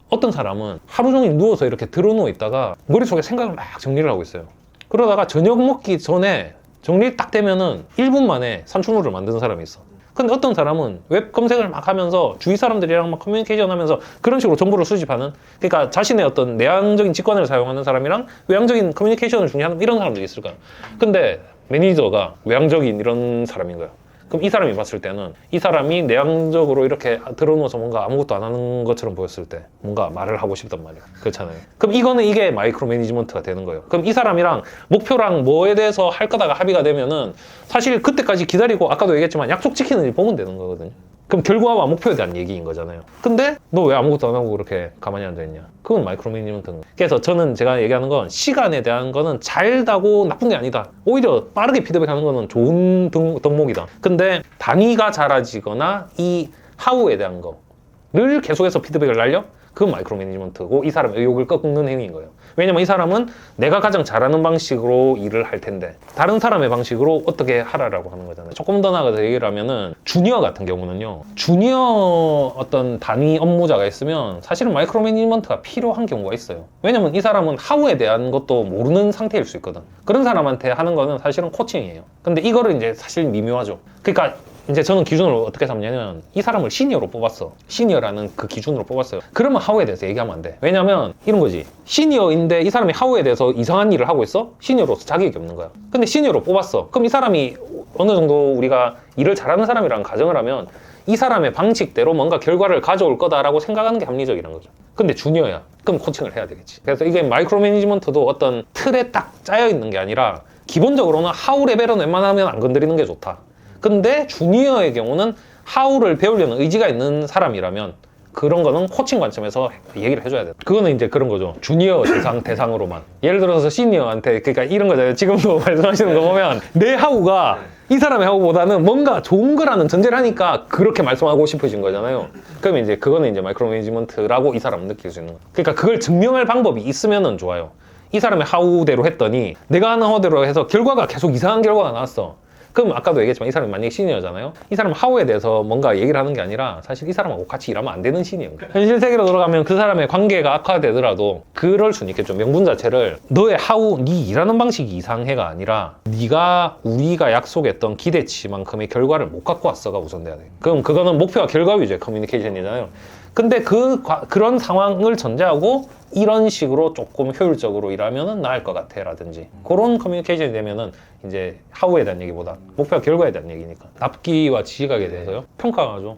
어떤 사람은 하루 종일 누워서 이렇게 드러누워 있다가 머릿속에 생각을 막 정리를 하고 있어요. 그러다가 저녁 먹기 전에 정리 딱 되면은 1분 만에 산출물을 만드는 사람이 있어. 근데 어떤 사람은 웹 검색을 막 하면서 주위 사람들이랑 막 커뮤니케이션 하면서 그런 식으로 정보를 수집하는, 그러니까 자신의 어떤 내향적인 직관을 사용하는 사람이랑 외향적인 커뮤니케이션을 중요하는 이런 사람들이 있을 거야. 근데 매니저가 외향적인 이런 사람인 거야. 그럼 이 사람이 봤을 때는 이 사람이 내향적으로 이렇게 들어누워서 뭔가 아무것도 안 하는 것처럼 보였을 때 뭔가 말을 하고 싶단 말이야. 그렇잖아요. 그럼 이게 마이크로 매니지먼트가 되는 거예요. 그럼 이 사람이랑 목표랑 뭐에 대해서 할 거다가 합의가 되면은 사실 그때까지 기다리고 아까도 얘기했지만 약속 지키는지 보면 되는 거거든요. 그럼 결과와 목표에 대한 얘기인 거잖아요. 근데 너 왜 아무것도 안 하고 그렇게 가만히 앉아있냐? 그건 마이크로 매니지먼트인 거예요. 그래서 저는 제가 얘기하는 건 시간에 대한 거는 잘다고 나쁜 게 아니다. 오히려 빠르게 피드백하는 거는 좋은 덕목이다. 근데 단위가 작아지거나 이 하우에 대한 거를 계속해서 피드백을 날려? 그건 마이크로 매니지먼트고 이 사람의 의욕을 꺾는 행위인 거예요. 왜냐면 이 사람은 내가 가장 잘하는 방식으로 일을 할 텐데 다른 사람의 방식으로 어떻게 하라라고 하는 거잖아요. 조금 더 나아가서 얘기를 하면은 주니어 같은 경우는요, 주니어 어떤 단위 업무자가 있으면 사실은 마이크로 매니지먼트가 필요한 경우가 있어요. 왜냐면 이 사람은 하우에 대한 것도 모르는 상태일 수 있거든. 그런 사람한테 하는 거는 사실은 코칭이에요. 근데 이거를 이제 사실 미묘하죠. 그러니까 이제 저는 기준을 어떻게 삼냐면 이 사람을 시니어로 뽑았어. 시니어라는 그 기준으로 뽑았어요. 그러면 하우에 대해서 얘기하면 안 돼. 왜냐면 이런 거지. 시니어인데 이 사람이 하우에 대해서 이상한 일을 하고 있어? 시니어로서 자격이 없는 거야. 근데 시니어로 뽑았어. 그럼 이 사람이 어느 정도 우리가 일을 잘하는 사람이라는 가정을 하면 이 사람의 방식대로 뭔가 결과를 가져올 거다라고 생각하는 게 합리적이란 거죠. 근데 주니어야. 그럼 코칭을 해야 되겠지. 그래서 이게 마이크로 매니지먼트도 어떤 틀에 딱 짜여 있는 게 아니라 기본적으로는 하우 레벨은 웬만하면 안 건드리는 게 좋다. 근데 주니어의 경우는 하우를 배우려는 의지가 있는 사람이라면 그런 거는 코칭 관점에서 얘기를 해줘야 돼요. 그거는 이제 그런 거죠. 주니어 대상으로만. 예를 들어서 시니어한테, 그러니까 이런 거잖아요. 지금도 말씀하시는 거 보면 내 하우가 이 사람의 하우보다는 뭔가 좋은 거라는 전제를 하니까 그렇게 말씀하고 싶으신 거잖아요. 그러면 이제 그거는 이제 마이크로 매니지먼트라고 이 사람은 느낄 수 있는 거예요. 그러니까 그걸 증명할 방법이 있으면은 좋아요. 이 사람의 하우대로 했더니 내가 하는 하우대로 해서 결과가 계속 이상한 결과가 나왔어. 그럼 아까도 얘기했지만 이 사람이 만약에 시니어잖아요. 이 사람은 하우에 대해서 뭔가 얘기를 하는 게 아니라 사실 이 사람하고 같이 일하면 안 되는 시니어. 현실 세계로 돌아가면 그 사람의 관계가 악화되더라도 그럴 수는 있겠죠. 명분 자체를 너의 하우, 네 일하는 방식이 이상해가 아니라 네가 우리가 약속했던 기대치만큼의 결과를 못 갖고 왔어가 우선돼야 돼. 그럼 그거는 목표와 결과 위주의 커뮤니케이션이잖아요. 근데 그런 상황을 전제하고 이런 식으로 조금 효율적으로 일하면 나을 것 같아 라든지 그런 커뮤니케이션이 되면은 이제 하우에 대한 얘기보다 목표와 결과에 대한 얘기니까 납기와 지각에 대해서요? 평가죠.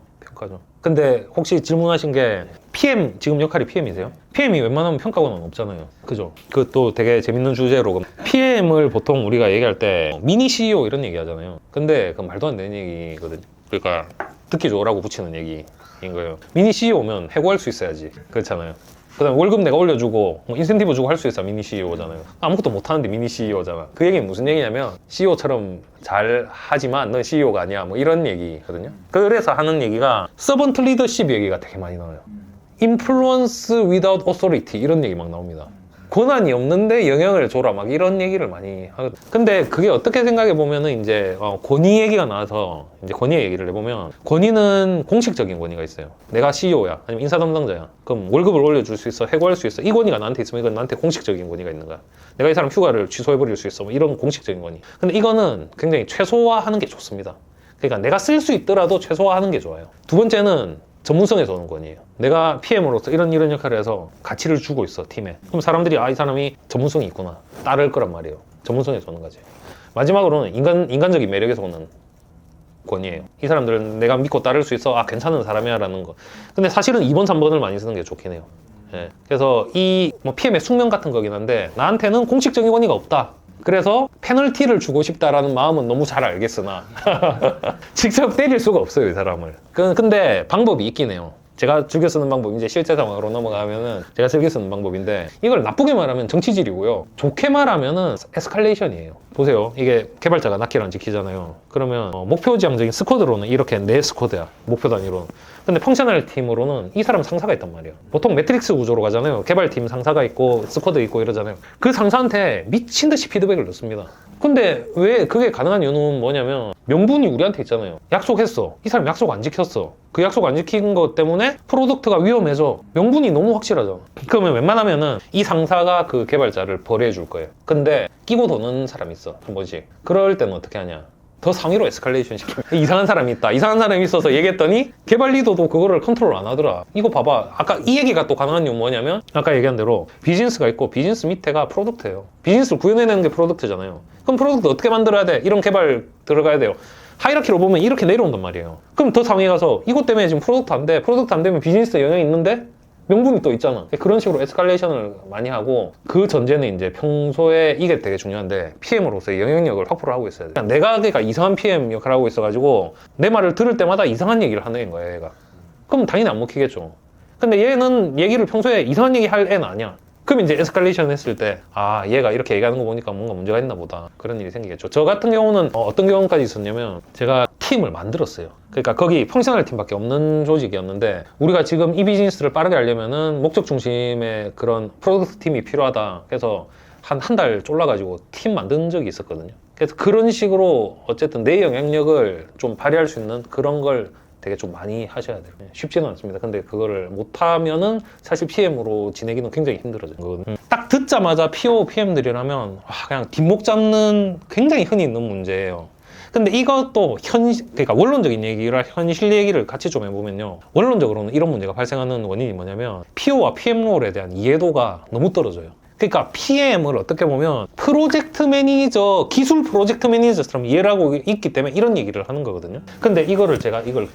근데 혹시 질문하신 게 PM 지금 역할이 PM이세요? PM이 웬만하면 평가고는 없잖아요. 그죠? 그것도 되게 재밌는 주제로 PM을 보통 우리가 얘기할 때 미니 CEO 이런 얘기 하잖아요. 근데 그건 말도 안 되는 얘기거든요. 그러니까 듣기 좋으라고 붙이는 얘기인 거예요. 미니 CEO면 해고할 수 있어야지. 그렇잖아요. 그 다음에 월급 내가 올려주고 뭐 인센티브 주고 할 수 있어야 미니 CEO잖아요. 아무것도 못하는데 미니 CEO잖아. 그 얘기는 무슨 얘기냐면 CEO처럼 잘 하지만 넌 CEO가 아니야 뭐 이런 얘기거든요. 그래서 하는 얘기가 서번트 리더십 얘기가 되게 많이 나와요. Influence without authority 이런 얘기 막 나옵니다. 권한이 없는데 영향을 줘라 막 이런 얘기를 많이 하거든. 근데 그게 어떻게 생각해 보면은 이제 권위 얘기가 나와서 이제 권위 얘기를 해보면 권위는 공식적인 권위가 있어요. 내가 CEO야 아니면 인사 담당자야. 그럼 월급을 올려줄 수 있어, 해고할 수 있어. 이 권위가 나한테 있으면 이건 나한테 공식적인 권위가 있는 거야. 내가 이 사람 휴가를 취소해버릴 수 있어. 뭐 이런 공식적인 권위. 근데 이거는 굉장히 최소화하는 게 좋습니다. 그러니까 내가 쓸 수 있더라도 최소화하는 게 좋아요. 두 번째는 전문성에서 오는 권위예요. 내가 PM으로서 이런 가치를 해서 가치를 주고 있어 팀에. 그럼 사람들이 이 사람이 전문성이 있구나 따를 거란 말이에요. 전문성에서 오는 거지. 마지막으로는 인간적인 매력에서 오는 권위예요. 이 사람들은 내가 믿고 따를 수 있어. 괜찮은 사람이야 라는 거. 근데 사실은 2번 3번을 많이 쓰는 게 좋긴 해요. 예. 그래서 이 PM의 숙명 같은 거긴 한데 나한테는 공식적인 권위가 없다. 그래서 페널티를 주고 싶다라는 마음은 너무 잘 알겠으나 직접 때릴 수가 없어요, 이 사람을. 근데 방법이 있긴 해요. 제가 즐겨 쓰는 방법, 이제 실제 상황으로 넘어가면은 제가 즐겨 쓰는 방법인데 이걸 나쁘게 말하면 정치질이고요. 좋게 말하면은 에스컬레이션이에요. 보세요. 이게 개발자가 낫기랑 지키잖아요. 그러면 목표 지향적인 스쿼드로는 이렇게 4스쿼드야. 목표 단위로. 근데 펑셔널 팀으로는 이 사람 상사가 있단 말이에요. 보통 매트릭스 구조로 가잖아요. 개발팀 상사가 있고 스쿼드 있고 이러잖아요. 그 상사한테 미친 듯이 피드백을 넣습니다. 근데 왜 그게 가능한 이유는 뭐냐면 명분이 우리한테 있잖아요. 약속했어. 이 사람 약속 안 지켰어. 그 약속 안 지킨 것 때문에 프로덕트가 위험해져. 명분이 너무 확실하잖아. 그러면 웬만하면은 이 상사가 그 개발자를 벌해줄 거예요. 근데 끼고 도는 사람이 있어. 한 번씩. 그럴 때는 어떻게 하냐. 더 상위로 에스컬레이션 시켜. 이상한 사람이 있다. 이상한 사람이 있어서 얘기했더니 개발 리더도 그거를 컨트롤 안 하더라. 이거 봐봐. 아까 이 얘기가 또 가능한 이유는 뭐냐면 아까 얘기한 대로 비즈니스가 있고 비즈니스 밑에가 프로덕트예요. 비즈니스를 구현해내는 게 프로덕트잖아요. 그럼 프로덕트 어떻게 만들어야 돼? 이런 개발 들어가야 돼요. 하이라키로 보면 이렇게 내려온단 말이에요. 그럼 더 상위에 가서 이것 때문에 지금 프로덕트 안 돼. 프로덕트 안 되면 비즈니스에 영향이 있는데 명분이 또 있잖아. 그런 식으로 에스컬레이션을 많이 하고 그 전제는 이제 평소에 이게 되게 중요한데 PM으로서의 영향력을 확보를 하고 있어야 돼. 그러니까 이상한 PM 역할을 하고 있어가지고 내 말을 들을 때마다 이상한 얘기를 하는 거야 얘가. 그럼 당연히 안 먹히겠죠. 근데 얘는 얘기를 평소에 이상한 얘기 할 애는 아니야. 그럼 이제 에스컬레이션 했을 때 얘가 이렇게 얘기하는 거 보니까 뭔가 문제가 있나 보다 그런 일이 생기겠죠. 저 같은 경우는 어떤 경우까지 있었냐면 제가 팀을 만들었어요. 그러니까 거기 펑셔널 팀밖에 없는 조직이었는데 우리가 지금 이 비즈니스를 빠르게 하려면은 목적 중심의 그런 프로덕트 팀이 필요하다. 그래서 한 달 쫄라가지고 팀 만든 적이 있었거든요. 그래서 그런 식으로 어쨌든 내 영향력을 좀 발휘할 수 있는 그런 걸 되게 좀 많이 하셔야 돼요. 쉽지는 않습니다. 근데 그거를 못하면은 사실 PM으로 지내기는 굉장히 힘들어져요. 딱 듣자마자 PO, PM들이라면 그냥 뒷목 잡는 굉장히 흔히 있는 문제예요. 근데 이것도 그러니까 원론적인 얘기를 현실 얘기를 같이 좀 해보면요. 원론적으로는 이런 문제가 발생하는 원인이 뭐냐면 PO와 PM 롤에 대한 이해도가 너무 떨어져요. 그러니까 PM을 어떻게 보면 프로젝트 매니저, 기술 프로젝트 매니저처럼 이해를 하고 있기 때문에 이런 얘기를 하는 거거든요. 근데 이걸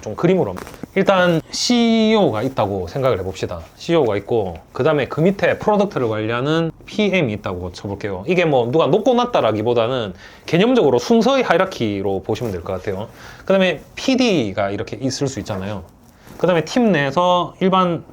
좀 그림으로 일단 CEO가 있다고 생각을 해봅시다. CEO가 있고 그 다음에 그 밑에 프로덕트를 관리하는 PM이 있다고 쳐볼게요. 이게 뭐 누가 높고 낮다라기보다는 개념적으로 순서의 하이라키로 보시면 될 것 같아요. 그 다음에 PD가 이렇게 있을 수 있잖아요. 그 다음에 팀 내에서 일반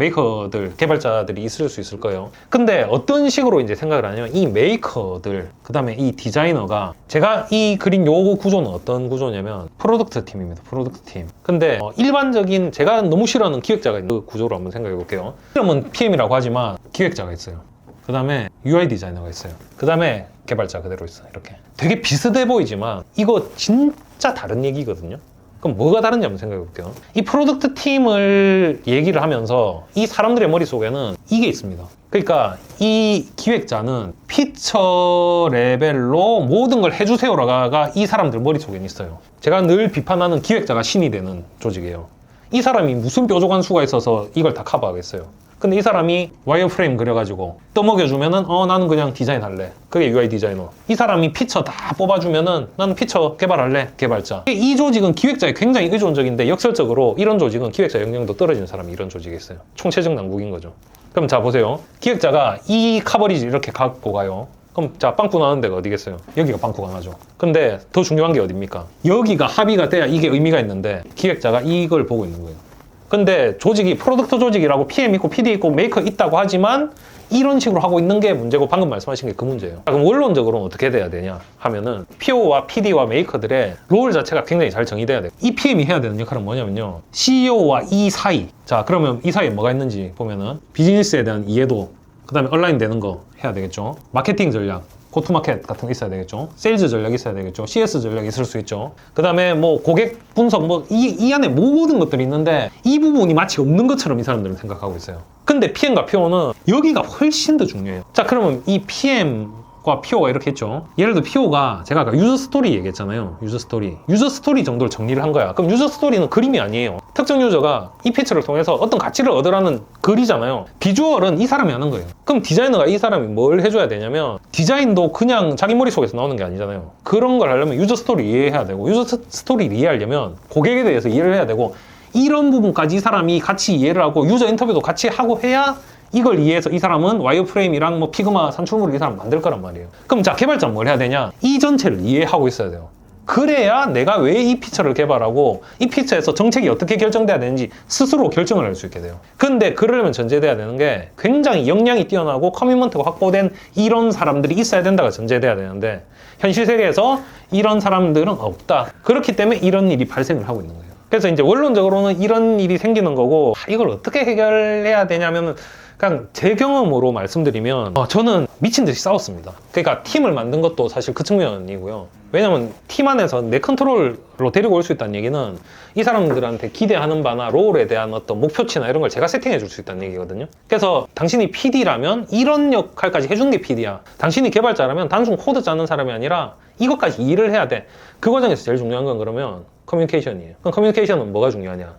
메이커들, 개발자들이 있을 수 있을 거예요. 근데 어떤 식으로 이제 생각을 하냐면 이 메이커들, 그 다음에 이 디자이너가 제가 이 그린 요 구조는 어떤 구조냐면 프로덕트 팀입니다. 프로덕트 팀. 근데 일반적인 제가 너무 싫어하는 기획자가 있는 그 구조로 한번 생각해 볼게요. 이름은 PM이라고 하지만 기획자가 있어요. 그 다음에 UI 디자이너가 있어요. 그 다음에 개발자 그대로 있어요. 이렇게 되게 비슷해 보이지만 이거 진짜 다른 얘기거든요. 그럼 뭐가 다른지 한번 생각해 볼게요. 이 프로덕트 팀을 얘기를 하면서 이 사람들의 머릿속에는 이게 있습니다. 그러니까 이 기획자는 피처 레벨로 모든 걸 해주세요라가 이 사람들 머릿속에 있어요. 제가 늘 비판하는 기획자가 신이 되는 조직이에요. 이 사람이 무슨 뾰족한 수가 있어서 이걸 다 커버하겠어요. 근데 이 사람이 와이어프레임 그려가지고 떠먹여주면은 나는 그냥 디자인할래. 그게 UI 디자이너. 이 사람이 피처 다 뽑아주면은 나는 피처 개발할래. 개발자. 이 조직은 기획자에 굉장히 의존적인데 역설적으로 이런 조직은 기획자 역량도 떨어지는 사람이 이런 조직에 있어요. 총체적 난국인 거죠. 그럼 자 보세요. 기획자가 이 커버리지 이렇게 갖고 가요. 그럼 자 빵꾸 나는 데가 어디겠어요? 여기가 빵꾸가 나죠. 근데 더 중요한 게 어딥니까? 여기가 합의가 돼야 이게 의미가 있는데 기획자가 이걸 보고 있는 거예요. 근데 조직이 프로덕트 조직이라고 PM 있고 PD 있고 메이커 있다고 하지만 이런 식으로 하고 있는 게 문제고 방금 말씀하신 게 그 문제예요. 그럼 원론적으로는 어떻게 돼야 되냐 하면은 PO와 PD와 메이커들의 롤 자체가 굉장히 잘 정의돼야 돼요. 이 PM이 해야 되는 역할은 뭐냐면요. CEO와 이 사이. 자 그러면 이 사이에 뭐가 있는지 보면은 비즈니스에 대한 이해도, 그 다음에 온라인 되는 거 해야 되겠죠. 마케팅 전략, 고투마켓 같은 거 있어야 되겠죠. 세일즈 전략이 있어야 되겠죠. CS 전략이 있을 수 있죠. 그 다음에 뭐 고객 분석, 뭐 이 안에 모든 것들이 있는데 이 부분이 마치 없는 것처럼 이 사람들은 생각하고 있어요. 근데 PM과 PO는 여기가 훨씬 더 중요해요. 자 그러면 이 PM과 PO가 이렇게 했죠. 예를 들어 PO가 제가 아까 유저 스토리 얘기했잖아요. 유저 스토리 정도를 정리를 한 거야. 그럼 유저 스토리는 그림이 아니에요. 특정 유저가 이 피처를 통해서 어떤 가치를 얻으라는 글이잖아요. 비주얼은 이 사람이 하는 거예요. 그럼 디자이너가 이 사람이 뭘 해줘야 되냐면 디자인도 그냥 자기 머릿속에서 나오는 게 아니잖아요. 그런 걸 하려면 유저 스토리 이해해야 되고 유저 스토리를 이해하려면 고객에 대해서 이해를 해야 되고 이런 부분까지 이 사람이 같이 이해를 하고 유저 인터뷰도 같이 하고 해야 이걸 이해해서 이 사람은 와이어프레임이랑 뭐 피그마 산출물을 이 사람 만들 거란 말이에요. 그럼 자 개발자는 뭘 해야 되냐? 이 전체를 이해하고 있어야 돼요. 그래야 내가 왜 이 피처를 개발하고 이 피처에서 정책이 어떻게 결정돼야 되는지 스스로 결정을 할 수 있게 돼요. 근데 그러려면 전제돼야 되는 게 굉장히 역량이 뛰어나고 커미먼트가 확보된 이런 사람들이 있어야 된다가 전제돼야 되는데 현실 세계에서 이런 사람들은 없다. 그렇기 때문에 이런 일이 발생을 하고 있는 거예요. 그래서 이제 원론적으로는 이런 일이 생기는 거고 이걸 어떻게 해결해야 되냐면 그냥 제 경험으로 말씀드리면 저는 미친 듯이 싸웠습니다. 그러니까 팀을 만든 것도 사실 그 측면이고요. 왜냐면 팀 안에서 내 컨트롤로 데리고 올 수 있다는 얘기는 이 사람들한테 기대하는 바나 롤에 대한 어떤 목표치나 이런 걸 제가 세팅해 줄 수 있다는 얘기거든요. 그래서 당신이 PD라면 이런 역할까지 해주는 게 PD야. 당신이 개발자라면 단순 코드 짜는 사람이 아니라 이것까지 일을 해야 돼. 그 과정에서 제일 중요한 건 그러면 커뮤니케이션이에요. 그럼 커뮤니케이션은 뭐가 중요하냐?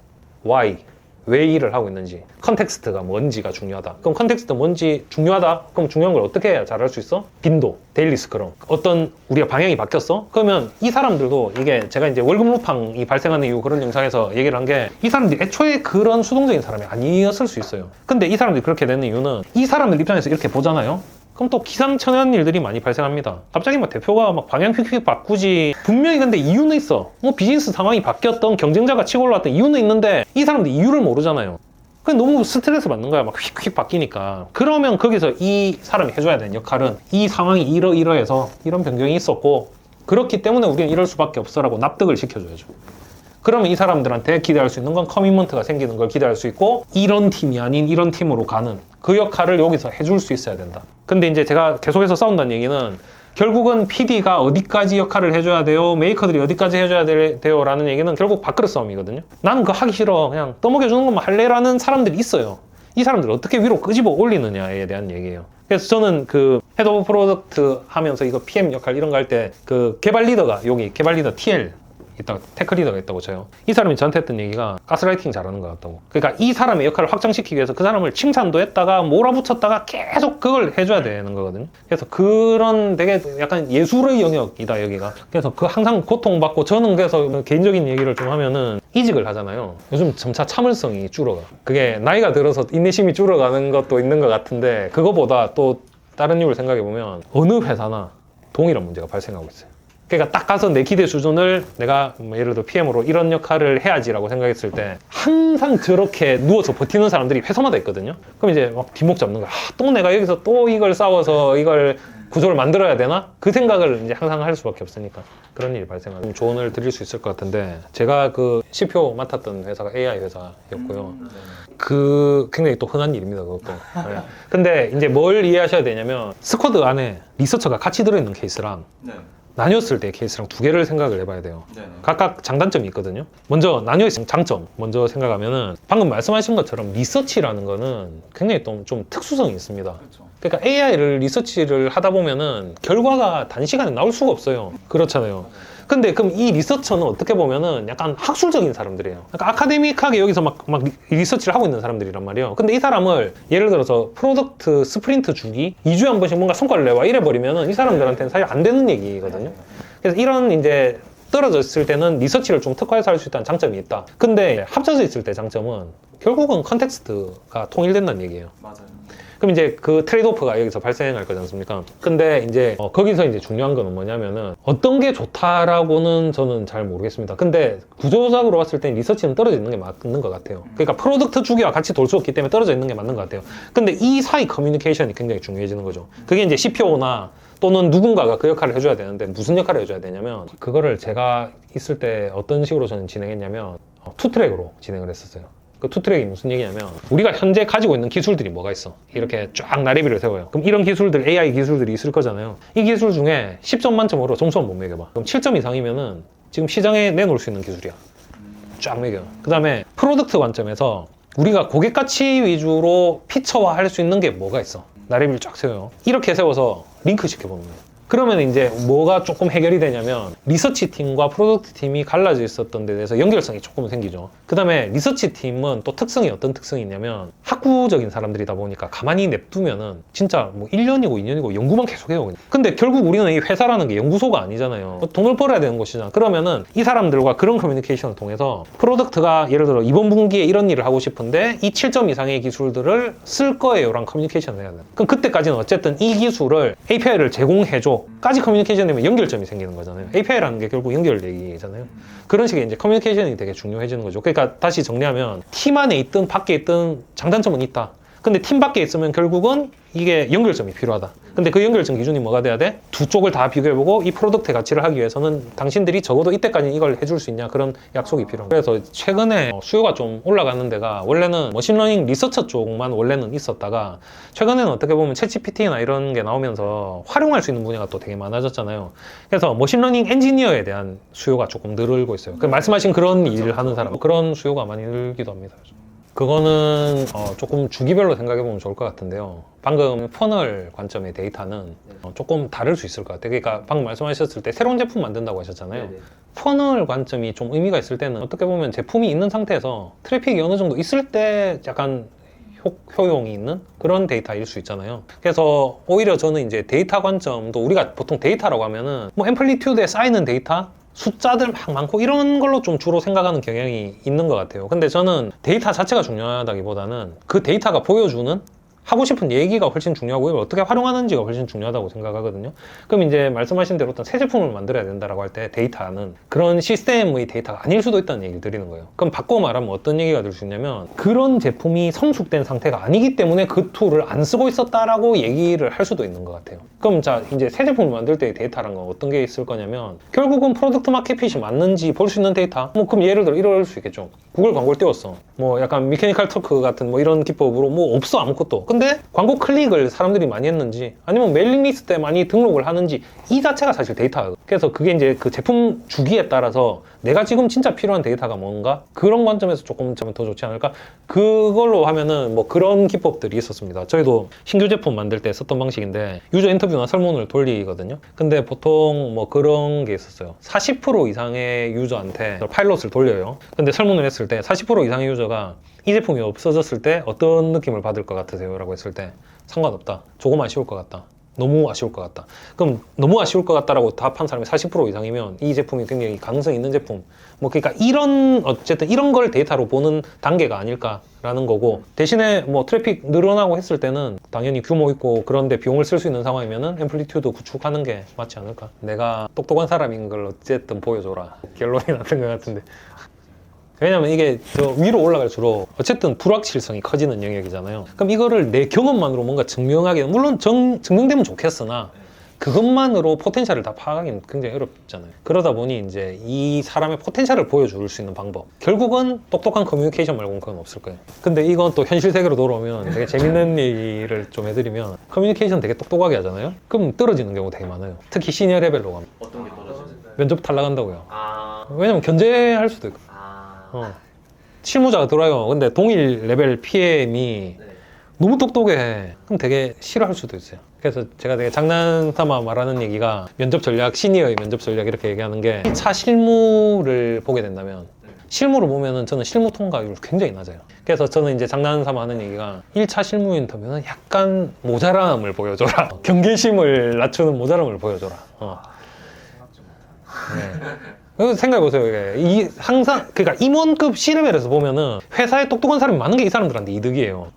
Why? 왜 일을 하고 있는지, 컨텍스트가 뭔지가 중요하다. 그럼 컨텍스트 뭔지 중요하다? 그럼 중요한 걸 어떻게 해야 잘할 수 있어? 빈도, 데일리 스크럼. 어떤 우리가 방향이 바뀌었어? 그러면 이 사람들도 이게 제가 이제 월급 루팡이 발생하는 이후 그런 영상에서 얘기를 한 게 이 사람들이 애초에 그런 수동적인 사람이 아니었을 수 있어요. 근데 이 사람들이 그렇게 되는 이유는 이 사람들 입장에서 이렇게 보잖아요. 그럼 또 기상천외한 일들이 많이 발생합니다. 갑자기 막 대표가 막 방향 휙휙 바꾸지. 분명히 근데 이유는 있어. 뭐 비즈니스 상황이 바뀌었던 경쟁자가 치고 올라왔던 이유는 있는데 이 사람들 이유를 모르잖아요. 그냥 너무 스트레스 받는 거야. 막 휙휙 바뀌니까. 그러면 거기서 이 사람이 해줘야 되는 역할은 이 상황이 이러이러해서 이런 변경이 있었고 그렇기 때문에 우리는 이럴 수밖에 없어라고 납득을 시켜줘야죠. 그러면 이 사람들한테 기대할 수 있는 건 커미먼트가 생기는 걸 기대할 수 있고 이런 팀이 아닌 이런 팀으로 가는 그 역할을 여기서 해줄 수 있어야 된다. 근데 이제 제가 계속해서 싸운다는 얘기는 결국은 PD가 어디까지 역할을 해줘야 돼요? 메이커들이 어디까지 해줘야 돼요? 라는 얘기는 결국 밥그릇 싸움이거든요. 나는 그거 하기 싫어. 그냥 떠먹여주는 것만 할래라는 사람들이 있어요. 이 사람들 어떻게 위로 끄집어 올리느냐에 대한 얘기예요. 그래서 저는 그 헤드 오브 프로덕트 하면서 이거 PM 역할 이런 거 할 때 그 개발 리더가 여기 개발 리더 TL 있다가 테크 리더가 있다고 쳐요. 이 사람이 저한테 했던 얘기가 가스라이팅 잘하는 것 같다고. 그러니까 이 사람의 역할을 확장시키기 위해서 그 사람을 칭찬도 했다가 몰아붙였다가 계속 그걸 해줘야 되는 거거든요. 그래서 그런 되게 약간 예술의 영역이다 여기가. 그래서 그 항상 고통받고 저는 그래서 개인적인 얘기를 좀 하면은 이직을 하잖아요. 요즘 점차 참을성이 줄어가. 그게 나이가 들어서 인내심이 줄어가는 것도 있는 것 같은데 그거보다 또 다른 이유를 생각해 보면 어느 회사나 동일한 문제가 발생하고 있어요. 그러니까 딱 가서 내 기대 수준을 내가 뭐 예를 들어 PM으로 이런 역할을 해야지라고 생각했을 때 항상 저렇게 누워서 버티는 사람들이 회사마다 있거든요. 그럼 이제 막 뒷목 잡는 거야. 또 내가 여기서 또 이걸 싸워서 이걸 구조를 만들어야 되나? 그 생각을 이제 항상 할 수밖에 없으니까 그런 일이 발생하죠. 조언을 드릴 수 있을 것 같은데 제가 그 CPO 맡았던 회사가 AI 회사였고요. 그 굉장히 또 흔한 일입니다, 그것도. 네. 근데 이제 뭘 이해하셔야 되냐면 스쿼드 안에 리서처가 같이 들어있는 케이스랑 네. 나뉘었을 때 케이스랑 두 개를 생각을 해봐야 돼요. 네네. 각각 장단점이 있거든요. 먼저 나뉘어있는 장점 먼저 생각하면은 방금 말씀하신 것처럼 리서치라는 거는 굉장히 좀 특수성이 있습니다. 그렇죠. 그러니까 AI를 리서치를 하다 보면은 결과가 단시간에 나올 수가 없어요. 그렇잖아요. 근데 그럼 이 리서처는 어떻게 보면은 약간 학술적인 사람들이에요. 그러니까 아카데믹하게 여기서 막 리서치를 하고 있는 사람들이란 말이에요. 근데 이 사람을 예를 들어서 프로덕트 스프린트 주기 2주에 한 번씩 뭔가 성과를 내와 이래 버리면은 이 사람들한테는 사실 안 되는 얘기거든요. 그래서 이런 이제 떨어져 있을 때는 리서치를 좀 특화해서 할 수 있다는 장점이 있다. 근데 합쳐져 있을 때 장점은 결국은 컨텍스트가 통일된다는 얘기예요. 맞아요. 그럼 이제 그 트레이드오프가 여기서 발생할 거지 않습니까? 근데 이제 거기서 이제 중요한 거는 뭐냐면은 어떤 게 좋다라고는 저는 잘 모르겠습니다. 근데 구조적으로 봤을 땐 리서치는 떨어져 있는 게 맞는 것 같아요. 그러니까 프로덕트 주기와 같이 돌 수 없기 때문에 떨어져 있는 게 맞는 것 같아요. 근데 이 사이 커뮤니케이션이 굉장히 중요해지는 거죠. 그게 이제 CPO나 또는 누군가가 그 역할을 해줘야 되는데 무슨 역할을 해줘야 되냐면 그거를 제가 있을 때 어떤 식으로 저는 진행했냐면 투트랙으로 진행을 했었어요. 그 투트랙이 무슨 얘기냐면 우리가 현재 가지고 있는 기술들이 뭐가 있어 이렇게 쫙 나래비를 세워요. 그럼 이런 기술들 AI 기술들이 있을 거잖아요. 이 기술 중에 10점 만점으로 점수 한번 매겨봐. 그럼 7점 이상이면은 지금 시장에 내놓을 수 있는 기술이야. 쫙 매겨. 그 다음에 프로덕트 관점에서 우리가 고객 가치 위주로 피처화 할 수 있는 게 뭐가 있어. 나래비를 쫙 세워요. 이렇게 세워서 링크 시켜보는 거예요. 그러면 이제 뭐가 조금 해결이 되냐면 리서치 팀과 프로덕트 팀이 갈라져 있었던 데 대해서 연결성이 조금 생기죠. 그 다음에 리서치 팀은 또 특성이 어떤 특성이 있냐면 학구적인 사람들이다 보니까 가만히 냅두면은 진짜 뭐 1년이고 2년이고 연구만 계속해요. 그냥. 근데 결국 우리는 이 회사라는 게 연구소가 아니잖아요. 돈을 벌어야 되는 곳이잖아. 그러면은 이 사람들과 그런 커뮤니케이션을 통해서 프로덕트가 예를 들어 이번 분기에 이런 일을 하고 싶은데 이 7점 이상의 기술들을 쓸 거예요 라는 커뮤니케이션을 해야 돼요. 그럼 그때까지는 어쨌든 이 기술을 API를 제공해줘 까지 커뮤니케이션 되면 연결점이 생기는 거잖아요. API라는 게 결국 연결 얘기잖아요. 그런 식의 이제 커뮤니케이션이 되게 중요해지는 거죠. 그러니까 다시 정리하면 팀 안에 있든 밖에 있든 장단점은 있다. 근데 팀 밖에 있으면 결국은 이게 연결점이 필요하다. 근데 그 연결점 기준이 뭐가 돼야 돼? 두 쪽을 다 비교해보고 이 프로덕트의 가치를 하기 위해서는 당신들이 적어도 이때까지 이걸 해줄 수 있냐 그런 약속이 필요합니다. 그래서 최근에 수요가 좀 올라가는 데가 원래는 머신러닝 리서처 쪽만 원래는 있었다가 최근에는 어떻게 보면 챗GPT나 이런 게 나오면서 활용할 수 있는 분야가 또 되게 많아졌잖아요. 그래서 머신러닝 엔지니어에 대한 수요가 조금 늘고 있어요. 그 말씀하신 그런 일을 하는 사람 그런 수요가 많이 늘기도 합니다. 그거는 조금 주기별로 생각해보면 좋을 것 같은데요. 방금 퍼널 관점의 데이터는 조금 다를 수 있을 것 같아요. 그러니까 방금 말씀하셨을 때 새로운 제품 만든다고 하셨잖아요. 네네. 퍼널 관점이 좀 의미가 있을 때는 어떻게 보면 제품이 있는 상태에서 트래픽이 어느 정도 있을 때 약간 효용이 있는 그런 데이터일 수 있잖아요. 그래서 오히려 저는 이제 데이터 관점도 우리가 보통 데이터라고 하면은 뭐 앰플리튜드에 쌓이는 데이터 숫자들 막 많고 이런 걸로 좀 주로 생각하는 경향이 있는 것 같아요. 근데 저는 데이터 자체가 중요하다기보다는 그 데이터가 보여주는 하고 싶은 얘기가 훨씬 중요하고 이걸 어떻게 활용하는지가 훨씬 중요하다고 생각하거든요. 그럼 이제 말씀하신 대로 어떤 새 제품을 만들어야 된다고 할 때 데이터는 그런 시스템의 데이터가 아닐 수도 있다는 얘기를 드리는 거예요. 그럼 바꿔 말하면 어떤 얘기가 될 수 있냐면 그런 제품이 성숙된 상태가 아니기 때문에 그 툴을 안 쓰고 있었다라고 얘기를 할 수도 있는 것 같아요. 그럼 자 이제 새 제품을 만들 때의 데이터란 건 어떤 게 있을 거냐면 결국은 프로덕트 마켓핏이 맞는지 볼 수 있는 데이터. 뭐 그럼 예를 들어 이럴 수 있겠죠. 구글 광고를 띄웠어. 뭐 약간 미케니컬 터크 같은 뭐 이런 기법으로 뭐 없어 아무것도. 근데 광고 클릭을 사람들이 많이 했는지 아니면 메일링 리스트에 많이 등록을 하는지 이 자체가 사실 데이터예요. 그래서 그게 이제 그 제품 주기에 따라서 내가 지금 진짜 필요한 데이터가 뭔가 그런 관점에서 조금 더 좋지 않을까? 그걸로 하면은 뭐 그런 기법들이 있었습니다. 저희도 신규 제품 만들 때 썼던 방식인데 유저 인터뷰나 설문을 돌리거든요. 근데 보통 뭐 그런 게 있었어요. 40% 이상의 유저한테 파일럿을 돌려요. 근데 설문을 했을 때 40% 이상의 유저가 이 제품이 없어졌을 때 어떤 느낌을 받을 것 같으세요? 라고 했을 때 상관없다. 조금 아쉬울 것 같다. 너무 아쉬울 것 같다. 그럼 너무 아쉬울 것 같다라고 답한 사람이 40% 이상이면 이 제품이 굉장히 가능성 있는 제품. 뭐 그러니까 어쨌든 이런 걸 데이터로 보는 단계가 아닐까라는 거고, 대신에 뭐 트래픽 늘어나고 했을 때는 당연히 규모 있고 그런데 비용을 쓸 수 있는 상황이면은 앰플리튜드 구축하는 게 맞지 않을까. 내가 똑똑한 사람인 걸 어쨌든 보여줘라, 결론이 났던 것 같은데. 왜냐면 이게 저 위로 올라갈수록 어쨌든 불확실성이 커지는 영역이잖아요. 그럼 이거를 내 경험만으로 뭔가 증명하기, 물론 증명되면 좋겠으나 그것만으로 포텐셜을 다 파악하기는 굉장히 어렵잖아요. 그러다 보니 이제 이 사람의 포텐셜을 보여줄 수 있는 방법, 결국은 똑똑한 커뮤니케이션 말고는 그건 없을 거예요. 근데 이건 또 현실 세계로 돌아오면 되게 재밌는 얘기를 좀 해드리면, 커뮤니케이션 되게 똑똑하게 하잖아요. 그럼 떨어지는 경우 되게 많아요. 특히 시니어 레벨로 가면. 어떤 게 떨어지나요? 면접 탈락한다고요. 아, 왜냐면 견제할 수도 있고. 실무자가 들어와요. 근데 동일 레벨 PM이 네. 너무 똑똑해. 그럼 되게 싫어할 수도 있어요. 그래서 제가 되게 장난삼아 말하는 얘기가, 면접 전략, 시니어의 면접 전략 이렇게 얘기하는 게, 1차 실무를 보게 된다면, 실무를 보면은 저는 실무 통과율 굉장히 낮아요. 그래서 저는 이제 장난삼아 하는 얘기가, 1차 실무 인터뷰는 약간 모자람을 보여줘라. 경계심을 낮추는 모자람을 보여줘라. 네. 생각해보세요. 이게 항상, 그러니까 임원급 C레벨에서 보면은 회사에 똑똑한 사람이 많은 게 이 사람들한테 이득이에요.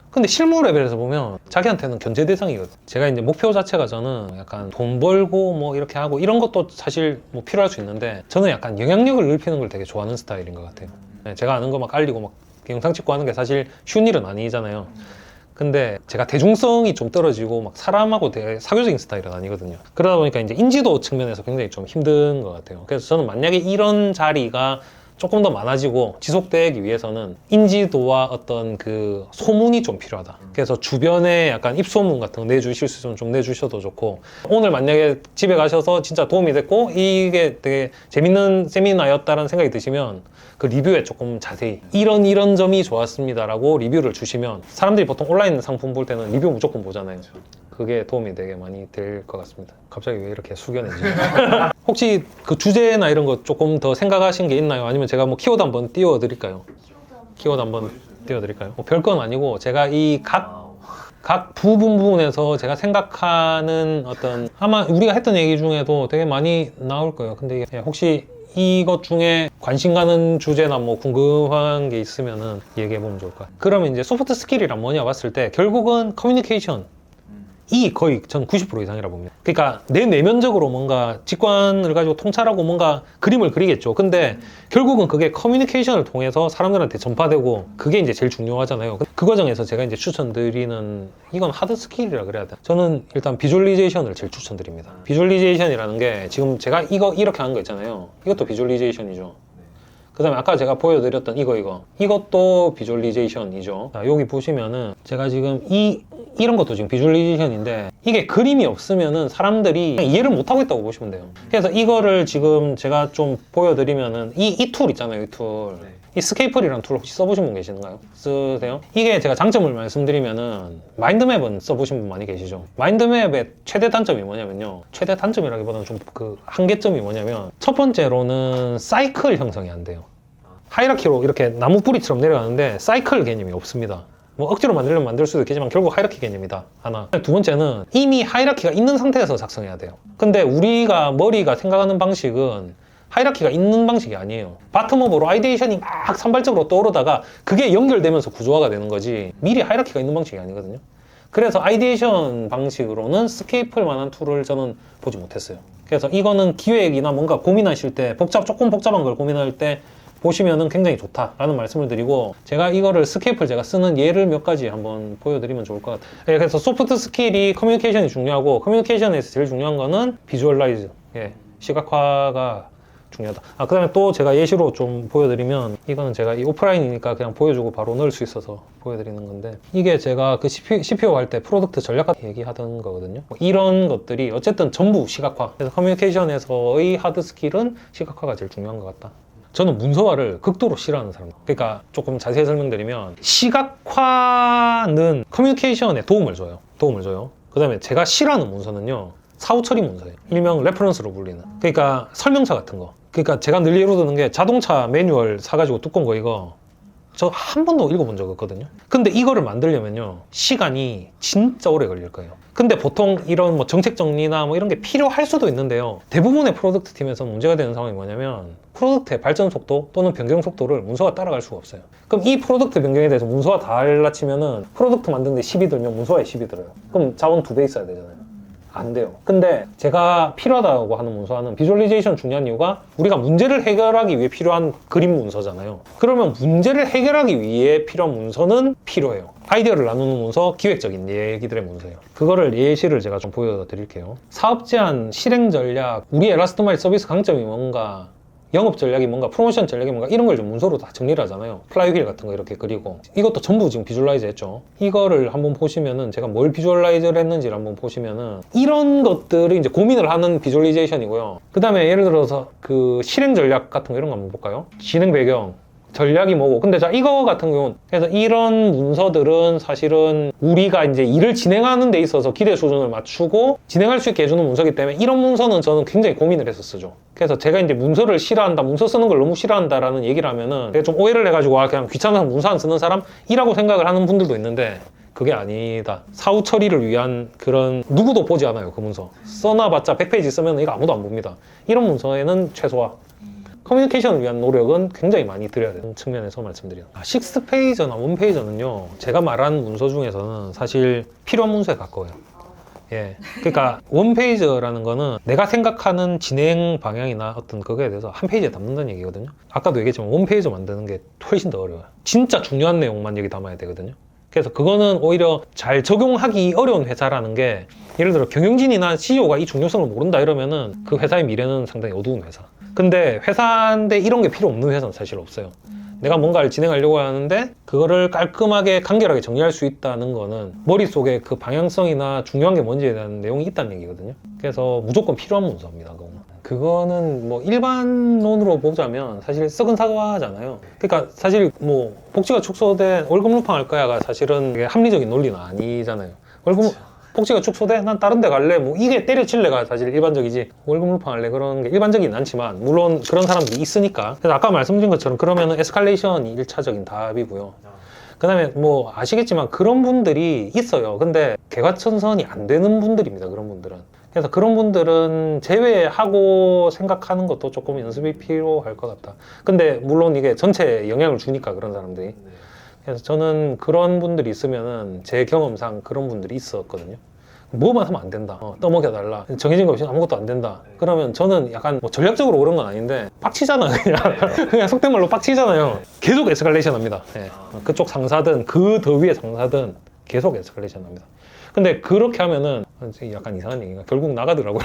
근데 실무 레벨에서 보면 자기한테는 견제 대상이거든. 제가 이제 목표 자체가, 저는 약간 돈 벌고 뭐 이렇게 하고 이런 것도 사실 뭐 필요할 수 있는데, 저는 약간 영향력을 넓히는 걸 되게 좋아하는 스타일인 것 같아요. 네, 제가 아는 거 막 알리고 막 영상 찍고 하는 게 사실 쉬운 일은 아니잖아요. 근데 제가 대중성이 좀 떨어지고 막 사람하고 되게 사교적인 스타일은 아니거든요. 그러다 보니까 이제 인지도 측면에서 굉장히 좀 힘든 것 같아요. 그래서 저는 만약에 이런 자리가 조금 더 많아지고 지속되기 위해서는 인지도와 어떤 그 소문이 좀 필요하다. 그래서 주변에 약간 입소문 같은 거 내주실 수 있으면 좀 내주셔도 좋고, 오늘 만약에 집에 가셔서 진짜 도움이 됐고 이게 되게 재밌는 세미나였다는 생각이 드시면 그 리뷰에 조금 자세히 이런 점이 좋았습니다라고 리뷰를 주시면, 사람들이 보통 온라인 상품 볼 때는 리뷰 무조건 보잖아요. 그게 도움이 되게 많이 될 것 같습니다. 갑자기 왜 이렇게 숙연해지죠? 혹시 그 주제나 이런 거 조금 더 생각하신 게 있나요? 아니면 제가 뭐 키워드 한번 띄워드릴까요? 키워드 한번 띄워드릴까요? 뭐 별건 아니고, 제가 이 각 부분에서 제가 생각하는 어떤, 아마 우리가 했던 얘기 중에도 되게 많이 나올 거예요. 근데 이게 혹시 이것 중에 관심 가는 주제나 뭐 궁금한 게 있으면은 얘기해 보면 좋을 것 같아요. 그러면 이제 소프트 스킬이란 뭐냐 봤을 때, 결국은 커뮤니케이션 이 거의 전 90% 이상이라 봅니다. 그러니까 내 내면적으로 뭔가 직관을 가지고 통찰하고 뭔가 그림을 그리겠죠. 근데 결국은 그게 커뮤니케이션을 통해서 사람들한테 전파되고, 그게 이제 제일 중요하잖아요. 그 과정에서 제가 이제 추천드리는, 이건 하드 스킬이라 그래야 돼. 저는 일단 비주얼리제이션을 제일 추천드립니다. 비주얼리제이션이라는 게, 지금 제가 이거 이렇게 한 거 있잖아요. 이것도 비주얼리제이션이죠. 그 다음에 아까 제가 보여드렸던 이것도 비주얼리제이션이죠. 자, 여기 보시면은 제가 지금 이런 것도 지금 비주얼리제이션인데, 이게 그림이 없으면은 사람들이 이해를 못하고 있다고 보시면 돼요. 그래서 이거를 지금 제가 좀 보여드리면은 이 툴 있잖아요. 이 툴. 이 스케이플이라는 툴 혹시 써보신 분 계시는가요? 쓰세요? 이게 제가 장점을 말씀드리면은, 마인드맵은 써보신 분 많이 계시죠? 마인드맵의 최대 단점이 뭐냐면요, 최대 단점이라기보다는 좀 그 한계점이 뭐냐면, 첫 번째로는 사이클 형성이 안 돼요. 하이라키로 이렇게 나무 뿌리처럼 내려가는데 사이클 개념이 없습니다. 뭐 억지로 만들려면 만들 수도 있겠지만 결국 하이라키 개념이다, 하나. 두 번째는 이미 하이라키가 있는 상태에서 작성해야 돼요. 근데 우리가 머리가 생각하는 방식은 하이라키가 있는 방식이 아니에요. 바텀업으로 아이디에이션이 막 산발적으로 떠오르다가 그게 연결되면서 구조화가 되는 거지, 미리 하이라키가 있는 방식이 아니거든요. 그래서 아이디에이션 방식으로는 스케이플 만한 툴을 저는 보지 못했어요. 그래서 이거는 기획이나 뭔가 고민하실 때, 조금 복잡한 걸 고민할 때 보시면은 굉장히 좋다라는 말씀을 드리고, 제가 이거를 스케이플 제가 쓰는 예를 몇 가지 한번 보여드리면 좋을 것 같아요. 그래서 소프트 스킬이 커뮤니케이션이 중요하고, 커뮤니케이션에서 제일 중요한 거는 비주얼라이즈, 시각화가 중요하다. 그 다음에 또 제가 예시로 좀 보여드리면, 이거는 제가 이 오프라인이니까 그냥 보여주고 바로 넣을 수 있어서 보여드리는 건데, 이게 제가 그 CPO 할 때 프로덕트 전략 같은 얘기하던 거거든요. 이런 것들이 어쨌든 전부 시각화. 그래서 커뮤니케이션에서의 하드 스킬은 시각화가 제일 중요한 것 같다. 저는 문서화를 극도로 싫어하는 사람입니다. 그러니까 조금 자세히 설명드리면, 시각화는 커뮤니케이션에 도움을 줘요. 그 다음에 제가 싫어하는 문서는요, 사후 처리 문서예요. 일명 레퍼런스로 불리는. 그러니까 설명서 같은 거. 그러니까 제가 늘 예로 드는 게, 자동차 매뉴얼 사가지고 두꺼운 거 이거 저 한 번도 읽어본 적 없거든요. 근데 이거를 만들려면요, 시간이 진짜 오래 걸릴 거예요. 근데 보통 이런 뭐 정책 정리나 뭐 이런 게 필요할 수도 있는데요. 대부분의 프로덕트 팀에서 문제가 되는 상황이 뭐냐면 프로덕트의 발전 속도 또는 변경 속도를 문서가 따라갈 수가 없어요. 그럼 이 프로덕트 변경에 대해서 문서가 다 달라치면은 프로덕트 만드는데 10이 들면 문서에 10이 들어요. 그럼 자원 2배 있어야 되잖아요. 안 돼요. 근데 제가 필요하다고 하는 문서는 비주얼리제이션 중요한 이유가 우리가 문제를 해결하기 위해 필요한 그림 문서잖아요. 그러면 문제를 해결하기 위해 필요한 문서는 필요해요. 아이디어를 나누는 문서, 기획적인 얘기들의 문서예요. 그거를 예시를 제가 좀 보여드릴게요. 사업 제안, 실행 전략, 우리 엘라스토마일 서비스 강점이 뭔가, 영업 전략이 뭔가, 프로모션 전략이 뭔가, 이런 걸 좀 문서로 다 정리를 하잖아요. 플라이휠 같은 거 이렇게 그리고. 이것도 전부 지금 비주얼라이즈 했죠. 이거를 한번 보시면은, 제가 뭘 비주얼라이즈를 했는지를 한번 보시면은, 이런 것들을 이제 고민을 하는 비주얼리제이션이고요. 그 다음에 예를 들어서 그 실행 전략 같은 거 이런 거 한번 볼까요? 진행 배경. 전략이 뭐고. 근데 자, 이거 같은 경우는, 그래서 이런 문서들은 사실은 우리가 이제 일을 진행하는 데 있어서 기대 수준을 맞추고 진행할 수 있게 해주는 문서이기 때문에 이런 문서는 저는 굉장히 고민을 해서 쓰죠. 그래서 제가 이제 문서를 싫어한다, 문서 쓰는 걸 너무 싫어한다라는 얘기를 하면은 내가 좀 오해를 해가지고 아, 그냥 귀찮아서 문서 안 쓰는 사람이라고 생각을 하는 분들도 있는데 그게 아니다. 사후 처리를 위한 그런, 누구도 보지 않아요, 그 문서. 써놔봤자 100페이지 쓰면 이거 아무도 안 봅니다. 이런 문서에는 최소화. 커뮤니케이션을 위한 노력은 굉장히 많이 드려야 되는 측면에서 말씀드려요. 6페이저나 1페이저는요, 제가 말한 문서 중에서는 사실 필요한 문서에 가까워요. 예. 그러니까 1페이저라는 거는 내가 생각하는 진행 방향이나 어떤 그거에 대해서 한 페이지에 담는다는 얘기거든요. 아까도 얘기했지만 1페이저 만드는 게 훨씬 더 어려워요. 진짜 중요한 내용만 여기 담아야 되거든요. 그래서 그거는 오히려 잘 적용하기 어려운 회사라는 게, 예를 들어 경영진이나 CEO가 이 중요성을 모른다 이러면은 그 회사의 미래는 상당히 어두운 회사. 근데 회사인데 이런 게 필요 없는 회사는 사실 없어요. 내가 뭔가를 진행하려고 하는데 그거를 깔끔하게 간결하게 정리할 수 있다는 거는 머릿속에 그 방향성이나 중요한 게 뭔지에 대한 내용이 있다는 얘기거든요. 그래서 무조건 필요한 문서입니다. 그거는 뭐 일반론으로 보자면 사실 썩은 사과잖아요. 그러니까 사실 뭐 복지가 축소돼 월급 루팡할 거야가 사실은 이게 합리적인 논리는 아니잖아요. 복지가 축소돼? 난 다른 데 갈래? 뭐 이게 때려칠래가 사실 일반적이지, 월급 루팡할래? 그런 게 일반적이진 않지만 물론 그런 사람들이 있으니까. 그래서 아까 말씀드린 것처럼 그러면은 에스컬레이션이 1차적인 답이고요. 그 다음에 뭐 아시겠지만 그런 분들이 있어요. 근데 개과천선이 안 되는 분들입니다, 그런 분들은. 그래서 그런 분들은 제외하고 생각하는 것도 조금 연습이 필요할 것 같다. 근데 물론 이게 전체에 영향을 주니까, 그런 사람들이. 그래서 저는 그런 분들이 있으면은 제 경험상 그런 분들이 있었거든요. 뭐만 하면 안 된다. 떠먹여달라. 정해진 거 없이 아무것도 안 된다. 그러면 저는 약간 뭐 전략적으로 그런 건 아닌데 빡치잖아, 그냥. 그냥 속된 말로 빡치잖아요. 계속 에스컬레이션 합니다. 예. 그쪽 상사든 그 더 위에 상사든 계속 에스컬레이션 합니다. 근데 그렇게 하면은 약간 이상한 얘기가 결국 나가더라고요.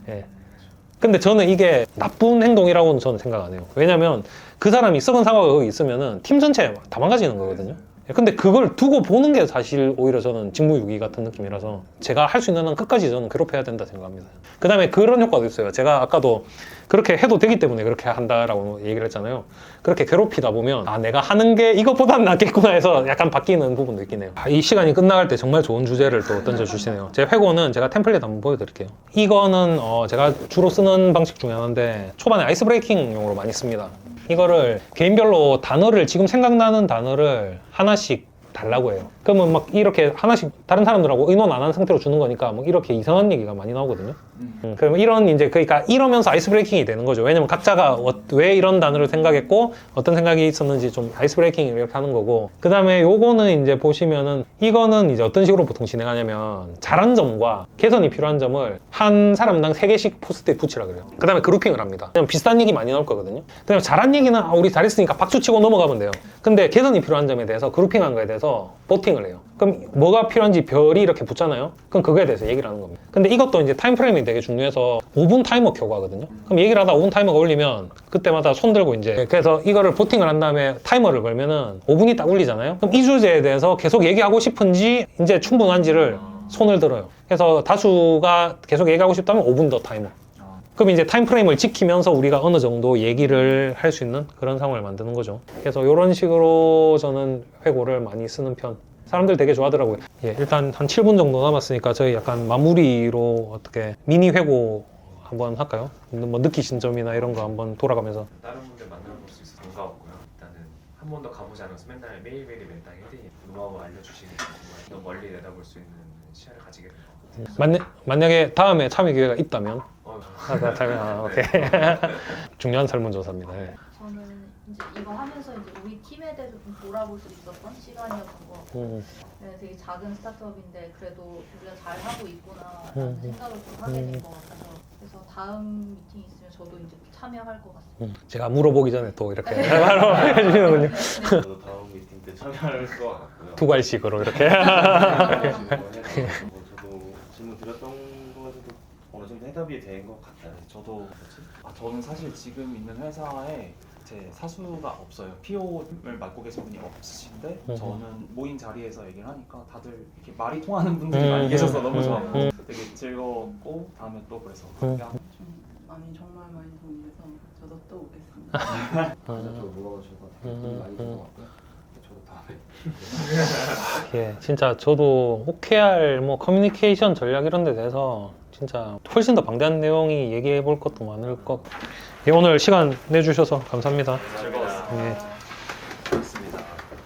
예. 근데 저는 이게 나쁜 행동이라고는 저는 생각 안 해요. 왜냐면 그 사람이 썩은 사과가 거기 있으면은 팀 전체 다 망가지는 거거든요. 근데 그걸 두고 보는 게 사실 오히려 저는 직무유기 같은 느낌이라서 제가 할 수 있는 한 끝까지 저는 괴롭혀야 된다 생각합니다. 그 다음에 그런 효과도 있어요. 제가 아까도 그렇게 해도 되기 때문에 그렇게 한다라고 얘기를 했잖아요. 그렇게 괴롭히다 보면 아, 내가 하는 게 이것보단 낫겠구나 해서 약간 바뀌는 부분도 있긴 해요. 이 시간이 끝나갈 때 정말 좋은 주제를 또 던져주시네요. 제 회고는 제가 템플릿 한번 보여드릴게요. 이거는 제가 주로 쓰는 방식 중에 하나인데 초반에 아이스 브레이킹용으로 많이 씁니다. 이거를 개인별로 단어를, 지금 생각나는 단어를 하나씩 달라고 해요. 그러면 막 이렇게 하나씩 다른 사람들하고 의논 안 한 상태로 주는 거니까 뭐 이렇게 이상한 얘기가 많이 나오거든요. 그러면 이런 이제 그러니까 이러면서 아이스 브레이킹이 되는 거죠. 왜냐면 각자가 왜 이런 단어를 생각했고 어떤 생각이 있었는지 좀 아이스 브레이킹을 이렇게 하는 거고, 그 다음에 요거는 이제 보시면은 이거는 이제 어떤 식으로 보통 진행하냐면 잘한 점과 개선이 필요한 점을 한 사람당 3개씩 포스트에 붙이라 그래요. 그 다음에 그룹핑을 합니다. 그냥 비슷한 얘기 많이 나올 거거든요. 그다음에 잘한 얘기는 우리 잘했으니까 박수 치고 넘어가면 돼요. 근데 개선이 필요한 점에 대해서, 그룹핑한 거에 대해서 보팅을 해요. 그럼 뭐가 필요한지 별이 이렇게 붙잖아요. 그럼 그거에 대해서 얘기를 하는 겁니다. 근데 이것도 이제 타임프레임이 되게 중요해서 5분 타이머 켜고 하거든요. 그럼 얘기를 하다 5분 타이머가 울리면 그때마다 손 들고 이제, 그래서 이거를 보팅을 한 다음에 타이머를 걸면은 5분이 딱 울리잖아요. 그럼 이 주제에 대해서 계속 얘기하고 싶은지 이제 충분한지를 손을 들어요. 그래서 다수가 계속 얘기하고 싶다면 5분 더 타이머. 그럼 이제 타임프레임을 지키면서 우리가 어느 정도 얘기를 할 수 있는 그런 상황을 만드는 거죠. 그래서 이런 식으로 저는 회고를 많이 쓰는 편. 사람들 되게 좋아하더라고요. 예, 일단 한 7분 정도 남았으니까 저희 약간 마무리로 어떻게 미니 회고 한번 할까요? 뭐 느끼신 점이나 이런 거 한번 돌아가면서. 다른 분들 만나볼 수 있어서 반가웠고요. 일단은 한 번도 가보지 않아서 맨날 매일매일이 맨땅 헤딩 노하우 알려주시니까 정말 더 멀리 내다볼 수 있는 시야를 가지게 된 것 같아요. 만약에 다음에 참여 기회가 있다면 네. 오케이. 중요한 설문조사입니다. 예. 저는 이제 이거 하면서 이제 우리 팀에 대해서 좀 돌아볼 수 있었던 시간이었던 것 같고 네, 되게 작은 스타트업인데 그래도 우리가 잘 하고 있구나라는 생각을 좀 하게 된 것 같아서 그래서 다음 미팅 있으면 저도 이제 참여할 것 같습니다. 제가 물어보기 전에 또 이렇게 바로 해주시는군요. 저도 다음 미팅 때 참여할 것 같고요. 두괄식으로 이렇게. 저도 질문 드렸던 거에서도 어느 정도 해답이 된 것 같아요. 저도 저는 사실 지금 있는 회사에 제 사수가 없어요. PO를 맡고 계신 분이 없으신데 저는 모인 자리에서 얘기를 하니까 다들 이렇게 말이 통하는 분들이 많이 계셔서 너무 좋았고 되게 즐거웠고 다음에 또 그래서 정말 많이 도움이 돼서 저도 또 오겠습니다. 저도 물어보셔서 되게 도움이 많이 된 것 같고요. 저도 다음에 예, 진짜 저도 OKR 뭐 커뮤니케이션 전략 이런 데 대해서 진짜 훨씬 더 방대한 내용이 얘기해 볼 것도 많을 것. 예, 오늘 시간 내주셔서 감사합니다. 즐거웠습니다. 예.